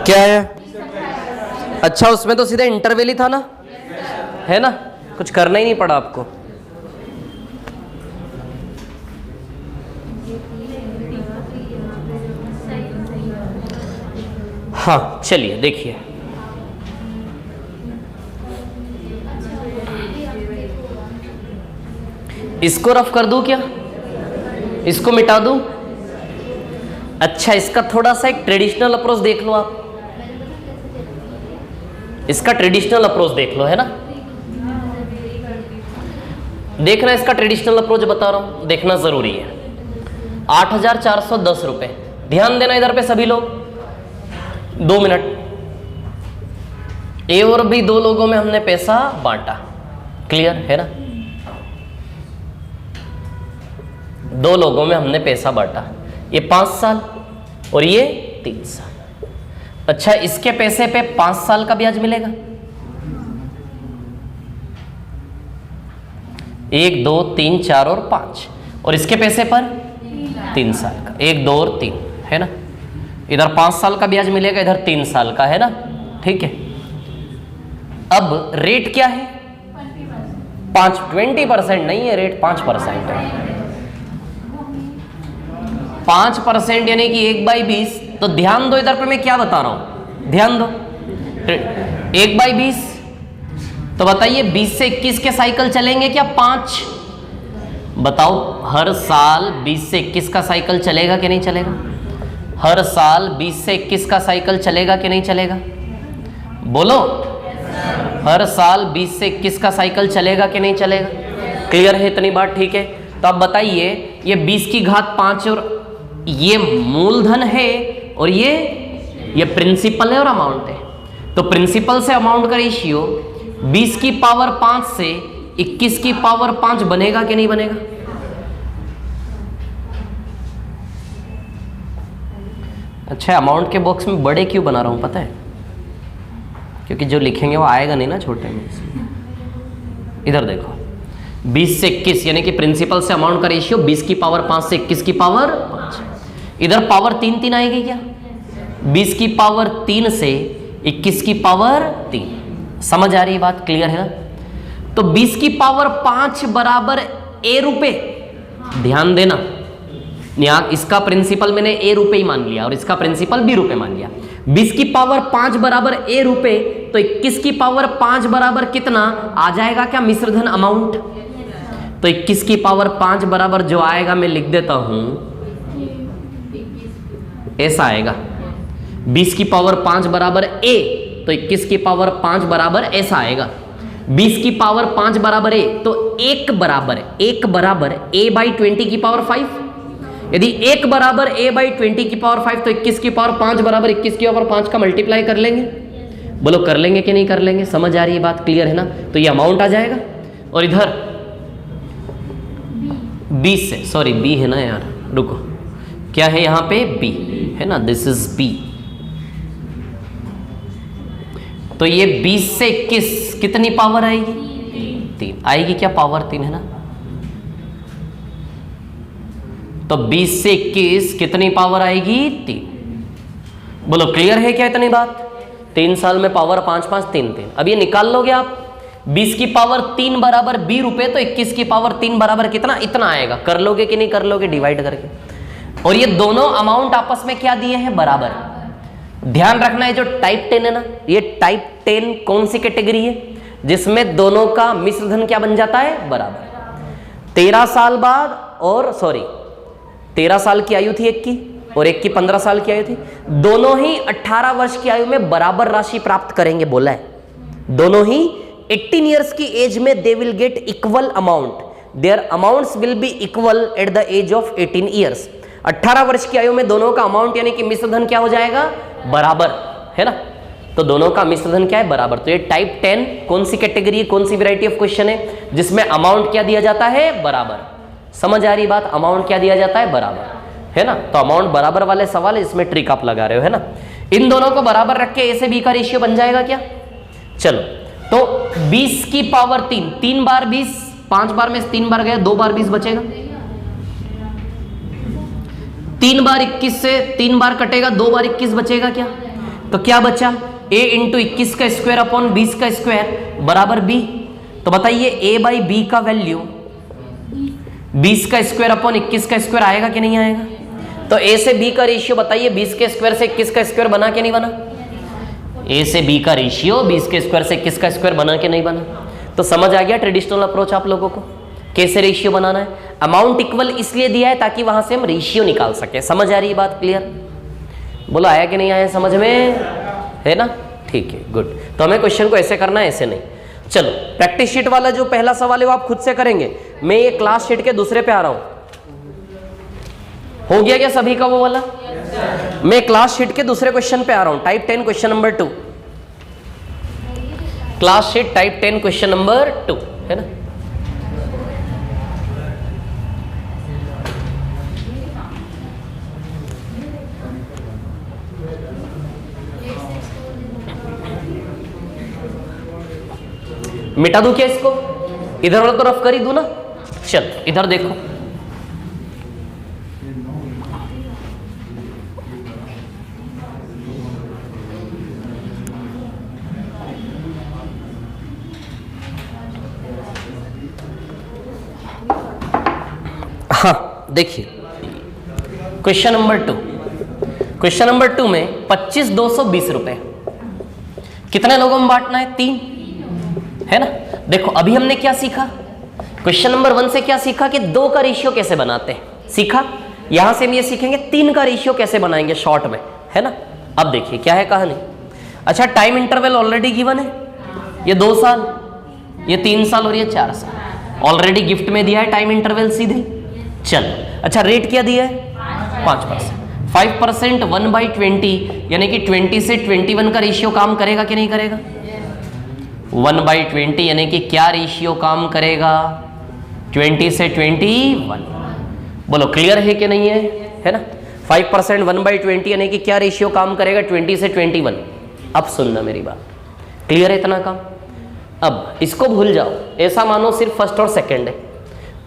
क्या है? अच्छा, उसमें तो सीधा इंटरवल ही था ना, है ना, कुछ करना ही नहीं पड़ा आपको। हाँ चलिए देखिए, इसको रफ कर दूं क्या, इसको मिटा दूं? अच्छा, इसका थोड़ा सा एक ट्रेडिशनल अप्रोच देख लो आप, इसका ट्रेडिशनल अप्रोच देख लो, है ना, देखना इसका ट्रेडिशनल अप्रोच बता रहा हूं, देखना जरूरी है। 8,410 रुपए, ध्यान देना इधर पे सभी लोग, 2 मिनट। ए और बी दो लोगों में हमने पैसा बांटा, क्लियर है ना, दो लोगों में हमने पैसा बांटा, ये 5 साल और ये 3 साल। अच्छा, इसके पैसे पे 5 साल का ब्याज मिलेगा, 1 2 3 4 और 5, और इसके पैसे पर 3 साल का, 1 2 और 3, है ना, इधर 5 साल का ब्याज मिलेगा, इधर 3 साल का, है ना, ठीक है। अब रेट क्या है? 20% नहीं है रेट, 5% है, 5% यानी कि 1/20। तो ध्यान दो इधर पे मैं क्या बता रहा हूं, ध्यान दो, 1/20, तो बताइए 20 से 21 के साइकिल चलेंगे क्या? 5, बताओ, हर साल 20 से 21 का साइकिल चलेगा कि नहीं चलेगा? हर साल 20 से 21 का साइकिल चलेगा कि नहीं चलेगा? बोलो, हर साल 20 से 21 का साइकिल चलेगा कि नहीं चलेगा? क्लियर है इतनी बात? ठीक है, तो अब बताइए, ये 20 की घात 5 और ये मूलधन है और ये प्रिंसिपल है और अमाउंट है, तो प्रिंसिपल से अमाउंट का रेशियो 20 की पावर 5 से 21 की पावर 5 बनेगा कि नहीं बनेगा? अच्छा, अमाउंट के बॉक्स में बड़े क्यों बना रहा हूं पता है? क्योंकि जो लिखेंगे वो आएगा नहीं ना छोटे में। इधर देखो, 20 से 21 यानी कि प्रिंसिपल से अमाउंट का रेशियो 20 की पावर 5 से 21 की पावर 5। इधर पावर 3 आएगी क्या? 20 की पावर 3 से 21 की पावर 3। समझ आ रही है बात? क्लियर है ना? तो 20 की पावर 5 बराबर ए रुपए, ध्यान देना, यहाँ इसका प्रिंसिपल मैंने ए रुपए ही मान लिया और इसका प्रिंसिपल बी रुपए मान लिया। 20 की पावर 5 बराबर ए रुपए, तो 21 की पावर 5 बराबर कितना आ जाएगा क्या? मिश्रधन अमाउंट। तो 21 की पावर 5 बराबर जो आएगा मैं लिख देता हूं, ऐसा आएगा। 20 की पावर 5 बराबर ए, तो 21 की पावर 5 बराबर ऐसा आएगा। 20 की पावर 5 बराबर ए, तो 1 बराबर ए बाई 20 की पावर 5। यदि 1 बराबर a बाई 20 की पावर 5, तो 21 की पावर 5 बराबर 21 की पावर 5 का मल्टीप्लाई कर लेंगे। बोलो कर लेंगे कि नहीं कर लेंगे? समझ आ रही है बात? क्लियर है ना? तो ये अमाउंट आ जाएगा और इधर 20 से, सॉरी b है ना यार, रुको, क्या है यहाँ पे? b है ना, दिस इज b। तो ये 20 से 21 कितनी पावर आएगी? 3 आएगी क्या? पावर 3 है ना, तो 20 से 21 कितनी पावर आएगी? 3। बोलो क्लियर है क्या इतनी बात? 3 साल में पावर 5 5 3 3। अब ये निकाल लोगे आप, 20 की पावर 3 बराबर b रुपए, तो 21 की पावर 3 बराबर कितना? इतना आएगा। कर लोगे कि नहीं कर लोगे डिवाइड करके? और ये दोनों अमाउंट आपस में क्या दिए हैं? बराबर। ध्यान रखना है, जो टाइप 10 है ना, ये टाइप 10 कौन सी कैटेगरी है? जिसमें दोनों का मिश्रधन क्या बन जाता है? बराबर। 13 साल बाद, और सॉरी 13 साल की आयु थी एक की और एक की 15 साल की आयु थी, दोनों ही 18 वर्ष की आयु में बराबर राशि प्राप्त करेंगे, बोला है। दोनों ही 18 ईयर्स की एज में they will get equal amount, there amounts will be equal at the age of 18 years. 18 वर्ष की आयु में दोनों का अमाउंट यानी कि मिश्रधन क्या हो जाएगा? बराबर, है ना? तो दोनों का मिश्रधन क्या है? बराबर। तो ये टाइप 10 कौन सी कैटेगरी है, कौन सी वैरायटी ऑफ क्वेश्चन है जिसमें अमाउंट क्या दिया जाता है? बराबर। समझ आ रही बात? अमाउंट क्या दिया जाता है? बराबर, है ना? तो अमाउंट बराबर वाले सवाल है, इसमें ट्रिक आप लगा रहे हो, है ना? इन दोनों को बराबर रख के ए से बी का रेशियो बन जाएगा क्या? चलो, तो 20 की पावर 3, 3 बार 20, 5 बार में 3 बार गया, 2 बार 20 बचेगा। 3 बार 21 से 3 बार कटेगा, 2 बार 21 बचेगा क्या? तो क्या बचा? a इंटू 21 का स्क्वायर अपॉन 20 का स्क्वायर बराबर b। तो बताइए a बाई बी का वैल्यू 20 का स्क्वायर अपॉन 21 का स्क्वायर आएगा कि नहीं आएगा? तो a से b का रेशियो बताइए 20 के स्क्वायर से 21 का स्क्वायर बना के नहीं बना? a से b का रेशियो 20 के स्क्वायर से 21 का स्क्वायर बना के नहीं बना? तो समझ आ गया ट्रेडिशनल अप्रोच आप लोगों को कैसे रेशियो बनाना है। अमाउंट इक्वल इसलिए दिया है ताकि वहां से हम रेशियो निकाल सके। समझ आ रही है बात? क्लियर? बोलो आया कि नहीं आया समझ में? है ना? ठीक है, गुड। तो हमें क्वेश्चन को ऐसे करना है, ऐसे नहीं। चलो प्रैक्टिस शीट वाला जो पहला सवाल है वो आप खुद से करेंगे, मैं ये क्लास शीट के दूसरे पे आ रहा हूं। हो गया क्या सभी का वो वाला? मैं क्लास शीट के दूसरे क्वेश्चन पे आ रहा हूं, type 10 question number 2। Class sheet type 10 question number 2 है ना? मिटा दूं क्या इसको? इधर वाला तो रफ कर ही दूं ना। चल इधर देखो, हाँ देखिए क्वेश्चन नंबर 2। क्वेश्चन नंबर 2 में 25,220 रुपए कितने लोगों में बांटना है? 3, है ना? देखो अभी हमने क्या सीखा? क्वेश्चन नंबर 1 से क्या सीखा कि 2 का रेशियो कैसे बनाते हैं, सीखा। यहां से हम ये सीखेंगे 3 का रेशियो कैसे बनाएंगे शॉर्ट में, है ना? अब देखिए क्या है कहानी। अच्छा टाइम इंटरवल ऑलरेडी गिवन है, ये 2 साल, ये 3 साल और ये 4 साल ऑलरेडी गिफ्ट में दिया है टाइम इंटरवल सीधे। चलो अच्छा रेट क्या दिया है? 5%। 5% 1/20 यानी कि 20 से 21 का रेशियो काम करेगा कि नहीं करेगा? 1/20 यानी कि क्या रेशियो काम करेगा? 20 से 21। बोलो क्लियर है कि नहीं है ना? 5% 1/20 यानी कि क्या रेशियो काम करेगा? 20 से 21। अब सुनना मेरी बात, क्लियर है इतना काम? अब इसको भूल जाओ, ऐसा मानो सिर्फ फर्स्ट और सेकंड है।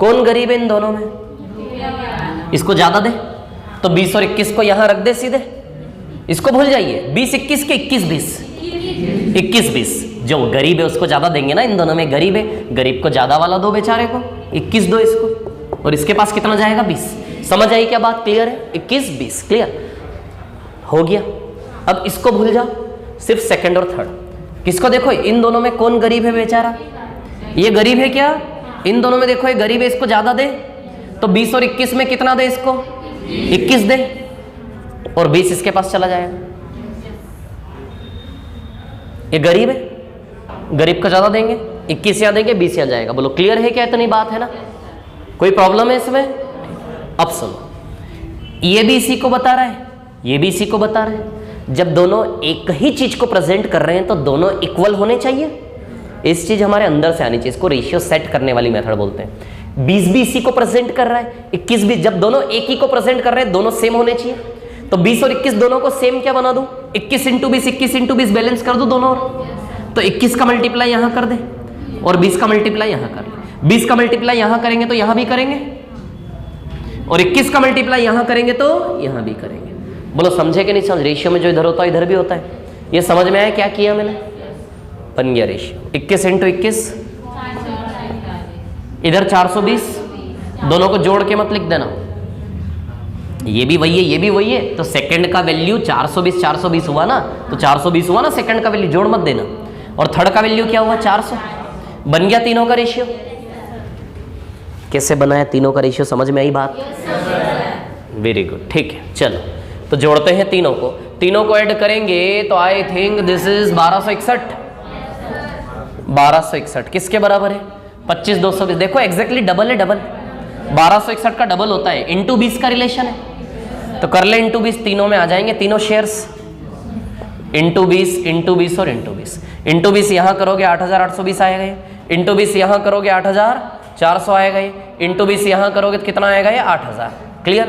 कौन गरीब है इन दोनों में? इसको ज्यादा दे तो 20 और 21 को यहां रख दे सीधे, इसको भूल जाइए। 20 21 के 21 20, 21 20। जो गरीब है उसको ज्यादा देंगे ना, इन दोनों में गरीब है, गरीब को ज्यादा वाला दो बेचारे को, 21 दो इसको, और इसके पास कितना जाएगा? 20। समझ आई क्या बात? क्लियर है? 21 20 क्लियर हो गया। अब इसको भूल जाओ, सिर्फ सेकंड और थर्ड। किसको देखो, इन दोनों में कौन गरीब है बेचारा? ये गरीब है क्या? इन दोनों में देखो ये गरीब है, इसको ज्यादा दे तो 20 और 21 में कितना दे इसको? 21 दे, और 20 इसके पास चला जाएगा। ये गरीब है, गरीब को ज्यादा देंगे, 21 यहाँ देंगे, 20 यहाँ जाएगा। बोलो क्लियर है क्या? इतनी बात है ना? कोई प्रॉब्लम है इसमें? अब सुनो, ये भी इसी को बता रहा है, ये भी इसी को बता रहा है। जब दोनों एक ही चीज को प्रेजेंट कर रहे हैं तो दोनों इक्वल होने चाहिए। इस चीज हमारे अंदर से आनी चाहिए, इसको रेशियो सेट करने वाली मेथड बोलते हैं। 20 भी इसी को प्रेजेंट कर रहा है, 21 भी, जब दोनों एक ही को प्रेजेंट कर रहे हैं दोनों सेम होने चाहिए। तो 20 और 21 दोनों को सेम क्या बना दूं? 21 इंटू 20, 21 इंटू 20 बैलेंस कर दूं दोनों, तो 21 का मल्टीप्लाई यहां कर दे और 20 का मल्टीप्लाई यहां कर ले। 20 का मल्टीप्लाई यहां करेंगे तो यहां भी करेंगे, और 21 का मल्टीप्लाई यहां करेंगे तो यहां भी करेंगे। बोलो समझे कि नहीं समझ? रेशियो में जो इधर होता है इधर भी होता है। ये समझ में आया क्या किया मैंने? बन गया रेशियो। 21 इंटू 21, इधर 420, दोनों को जोड़ के मत लिख देना, ये भी वही है ये भी वही है। तो सेकंड का वैल्यू 420 हुआ ना, तो 420 हुआ ना सेकंड का वैल्यू, जोड़ मत देना। और थर्ड का वैल्यू क्या हुआ? 400। बन गया तीनों का रेशियो। कैसे बनाया तीनों का रेशियो? समझ में आई बात? वेरी गुड, ठीक है। चलो तो जोड़ते हैं तीनों को, तीनों को ऐड करेंगे तो आई थिंक दिस इज 1261। 1261 किसके बराबर है? 25,220। देखो एग्जैक्टली डबल है, डबल 1261 का डबल होता है, इंटू 20 का रिलेशन है। तो कर ले इंटू 20, तीनों में आ जाएंगे तीनों शेयर्स। इंटू 20 इंटू 20 और इंटू 20। इंटू 20 यहां करोगे 8,820 आएगा ये, इंटू 20 यहां करोगे 8,400 आएगा ये, इंटू 20 यहां करोगे तो कितना आएगा ये? 8,000। क्लियर?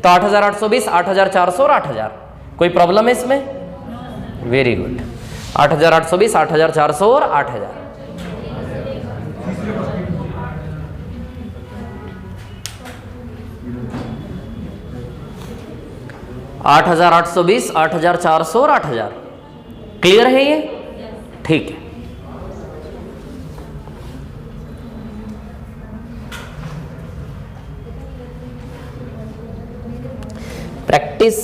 तो 8,820, 8,400 और 8,000। कोई प्रॉब्लम है इसमें? Very good. 8,820, 8,400 और 8,000। 8820, 8400 और 8000। क्लियर है ये? ठीक है। प्रैक्टिस,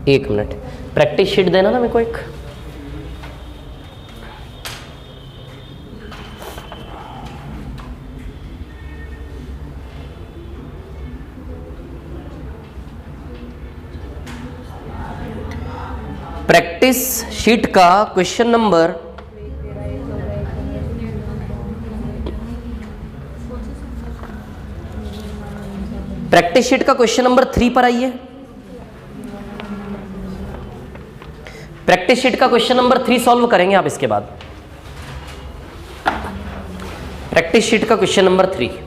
एक मिनट, प्रैक्टिस शीट देना ना मेरे को एक। प्रैक्टिस शीट का क्वेश्चन नंबर प्रैक्टिस शीट का क्वेश्चन नंबर 3 पर आइए। प्रैक्टिस शीट का क्वेश्चन नंबर 3 सॉल्व करेंगे आप इसके बाद। प्रैक्टिस शीट का क्वेश्चन नंबर 3।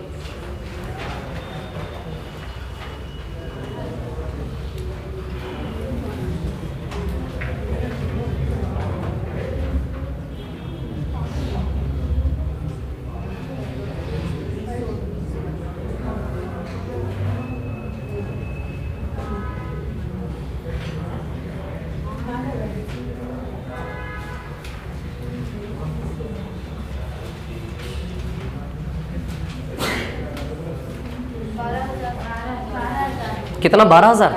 कितना? 12,000।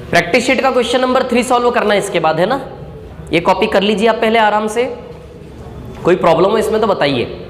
प्रैक्टिस शीट का क्वेश्चन नंबर 3 सॉल्व करना है इसके बाद, है ना? ये कॉपी कर लीजिए आप पहले आराम से। कोई प्रॉब्लम हो इसमें तो बताइए।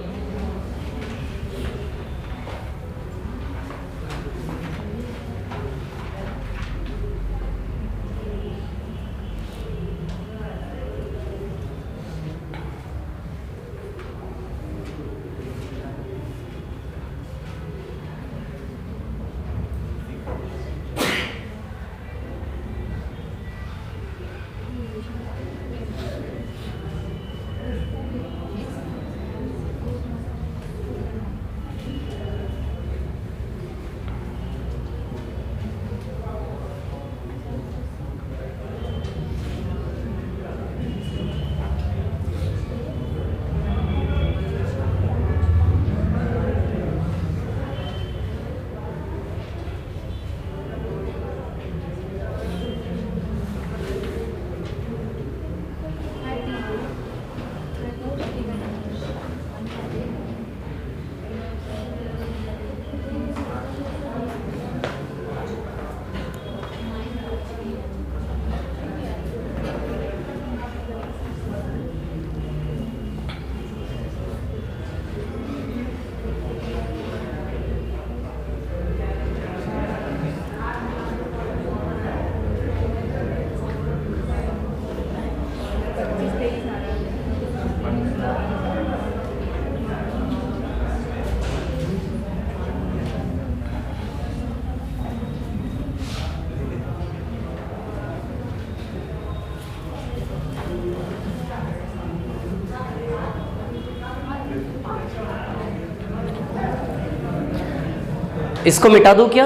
इसको मिटा दूं क्या?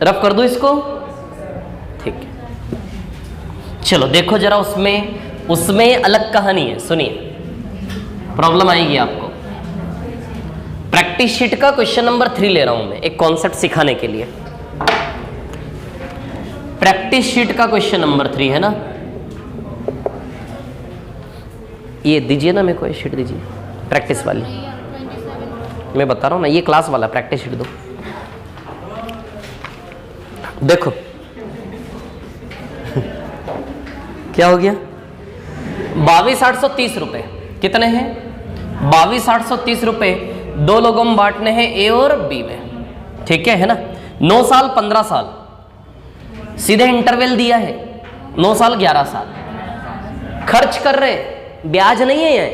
रफ कर दूं इसको? ठीक है, चलो देखो जरा, उसमें अलग कहानी है, सुनिए, प्रॉब्लम आएगी आपको। प्रैक्टिस शीट का क्वेश्चन नंबर 3 ले रहा हूं मैं, एक कॉन्सेप्ट सिखाने के लिए। प्रैक्टिस शीट का क्वेश्चन नंबर 3 है ना, ये दीजिए ना मेरे को, ये शीट दीजिए प्रैक्टिस वाली। मैं बता रहा हूं ना, ये क्लास वाला प्रैक्टिस शीट दो। देखो क्या हो गया, 22,830 रुपए कितने हैं? 22,830 रुपए दो लोगों में बांटने हैं, ए और बी में, ठीक है ना? 9 साल 15 साल, सीधे इंटरवल दिया है, 9 साल 11 साल। खर्च कर रहे, ब्याज नहीं है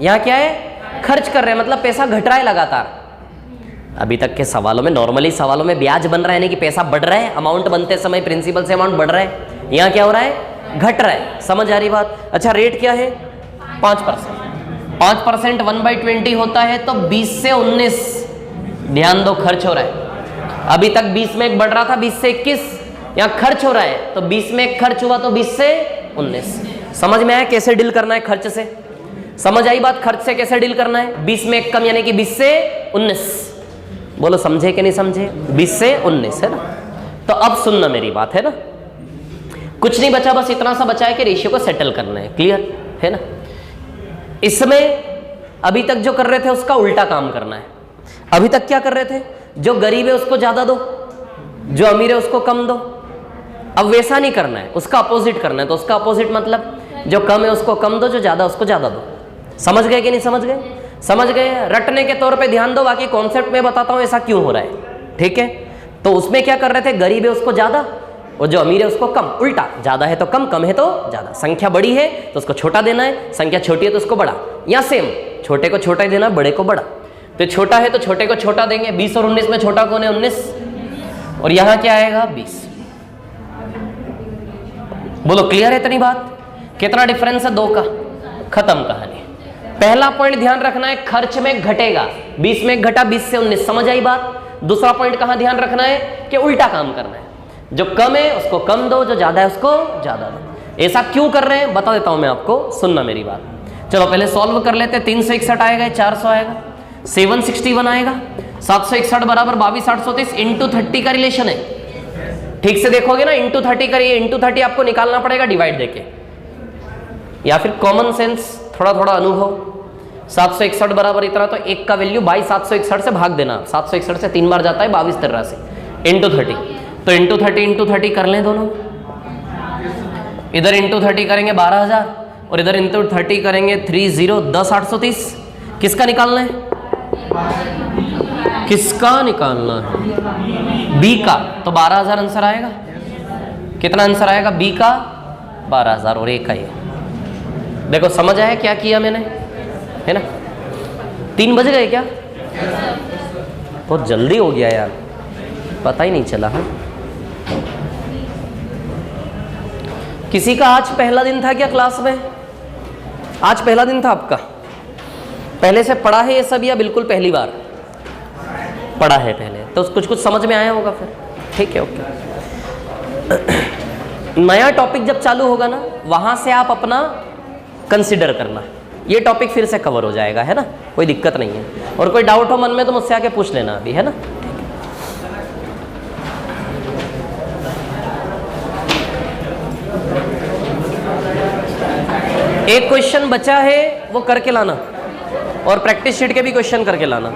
यहाँ क्या है? खर्च कर रहे हैं, मतलब पैसा घट रहा है लगातार। अभी तक के सवालों में, नॉर्मली सवालों में ब्याज बन रहा है, यानी कि पैसा बढ़ रहा है, अमाउंट बनते समय प्रिंसिपल से अमाउंट बढ़ रहा है। यहाँ क्या हो रहा है? घट रहा है। समझ आ रही बात? अच्छा, रेट क्या है? 5%। 5% 1/20 होता है, तो 20 से 19, ध्यान दो, खर्च हो रहा है। अभी तक 20 में एक बढ़ रहा था, 20 से 21, यहाँ खर्च हो रहा है, तो 20 में एक खर्च हुआ तो 20 से 19। समझ में आया कैसे डील करना है खर्च से? समझ आई बात? खर्च से कैसे डील करना है? 20 में एक कम, यानी कि 20 से 19। बोलो समझे कि नहीं समझे? 20 से 19 है ना। तो अब सुनना मेरी बात, है ना, कुछ नहीं बचा, बस इतना सा बचा है कि रेशियो को सेटल करना है। क्लियर है ना? इसमें अभी तक जो कर रहे थे उसका उल्टा काम करना है। अभी तक क्या कर रहे थे? जो गरीब है उसको ज्यादा दो, जो अमीर है उसको कम दो। अब वैसा नहीं करना है, उसका अपोजिट करना है। तो उसका अपोजिट मतलब जो कम है उसको कम दो, जो ज्यादा उसको ज्यादा दो। समझ गए कि नहीं समझ गए? समझ गए? रटने के तौर पे ध्यान दो, बाकी कॉन्सेप्ट में बताता हूं ऐसा क्यों हो रहा है। ठीक है? तो उसमें क्या कर रहे थे? गरीब है उसको ज्यादा और जो अमीर है उसको कम। उल्टा, ज्यादा है तो कम, कम है तो ज्यादा। संख्या बड़ी है तो उसको छोटा देना है, संख्या छोटी है तो उसको बड़ा, या सेम, छोटे को छोटा ही देना, बड़े को बड़ा। तो छोटा है तो छोटे को छोटा देंगे। 20 और 19 में छोटा कौन है? 19। और यहां क्या आएगा? 20। बोलो क्लियर है इतनी बात? कितना डिफरेंस है? 2 का। खत्म कहानी। पहला पॉइंट ध्यान रखना है, खर्च में घटेगा। 20 में घटा, 20 से 19। समझ आई बात? दूसरा पॉइंट कहां ध्यान रखना है कि उल्टा काम करना है। जो कम है उसको कम दो, जो ज्यादा है उसको ज्यादा दो। ऐसा क्यों कर रहे हैं बता देता हूं मैं आपको, सुनना मेरी बात। चलो पहले सॉल्व कर लेते हैं। 361 आएगा, 400 आएगा, 761 आएगा, 761 बराबर 22,830 इंटू 30 का रिलेशन है। ठीक से देखोगे ना, इंटू 30 करिए, इंटू 30 आपको निकालना पड़ेगा डिवाइड देके, या फिर कॉमन सेंस, थोड़ा थोड़ा अनुभव। 761 बराबर इतना, तो 1 का वैल्यू 22,761 से भाग देना। 761 से 3 बार जाता है 22,83 इंटू 30। तो इंटू 30 कर लें दोनों। इधर इंटू 30 करेंगे 12,000 और इधर इंटू 30 करेंगे 10,830। किसका निकालना है? किसका निकालना है? बी का। तो 12,000 आंसर आएगा। कितना आंसर आएगा? बी का 12,000 और ए का ये। देखो समझ आया क्या किया मैंने, है ना? 3 बज गए क्या? बहुत जल्दी हो गया यार, पता ही नहीं चला। हाँ, किसी का आज पहला दिन था क्या क्लास में? आज पहला दिन था आपका? पहले से पढ़ा है ये सब या बिल्कुल पहली बार पढ़ा है? पहले तो कुछ कुछ समझ में आया होगा फिर। ठीक है, ओके। नया टॉपिक जब चालू होगा ना, वहां से आप अपना कंसिडर करना, ये टॉपिक फिर से कवर हो जाएगा, है ना? कोई दिक्कत नहीं है। और कोई डाउट हो मन में तो मुझसे आके पूछ लेना अभी, है ना? एक क्वेश्चन बचा है, वो करके लाना, और प्रैक्टिस शीट के भी क्वेश्चन करके लाना।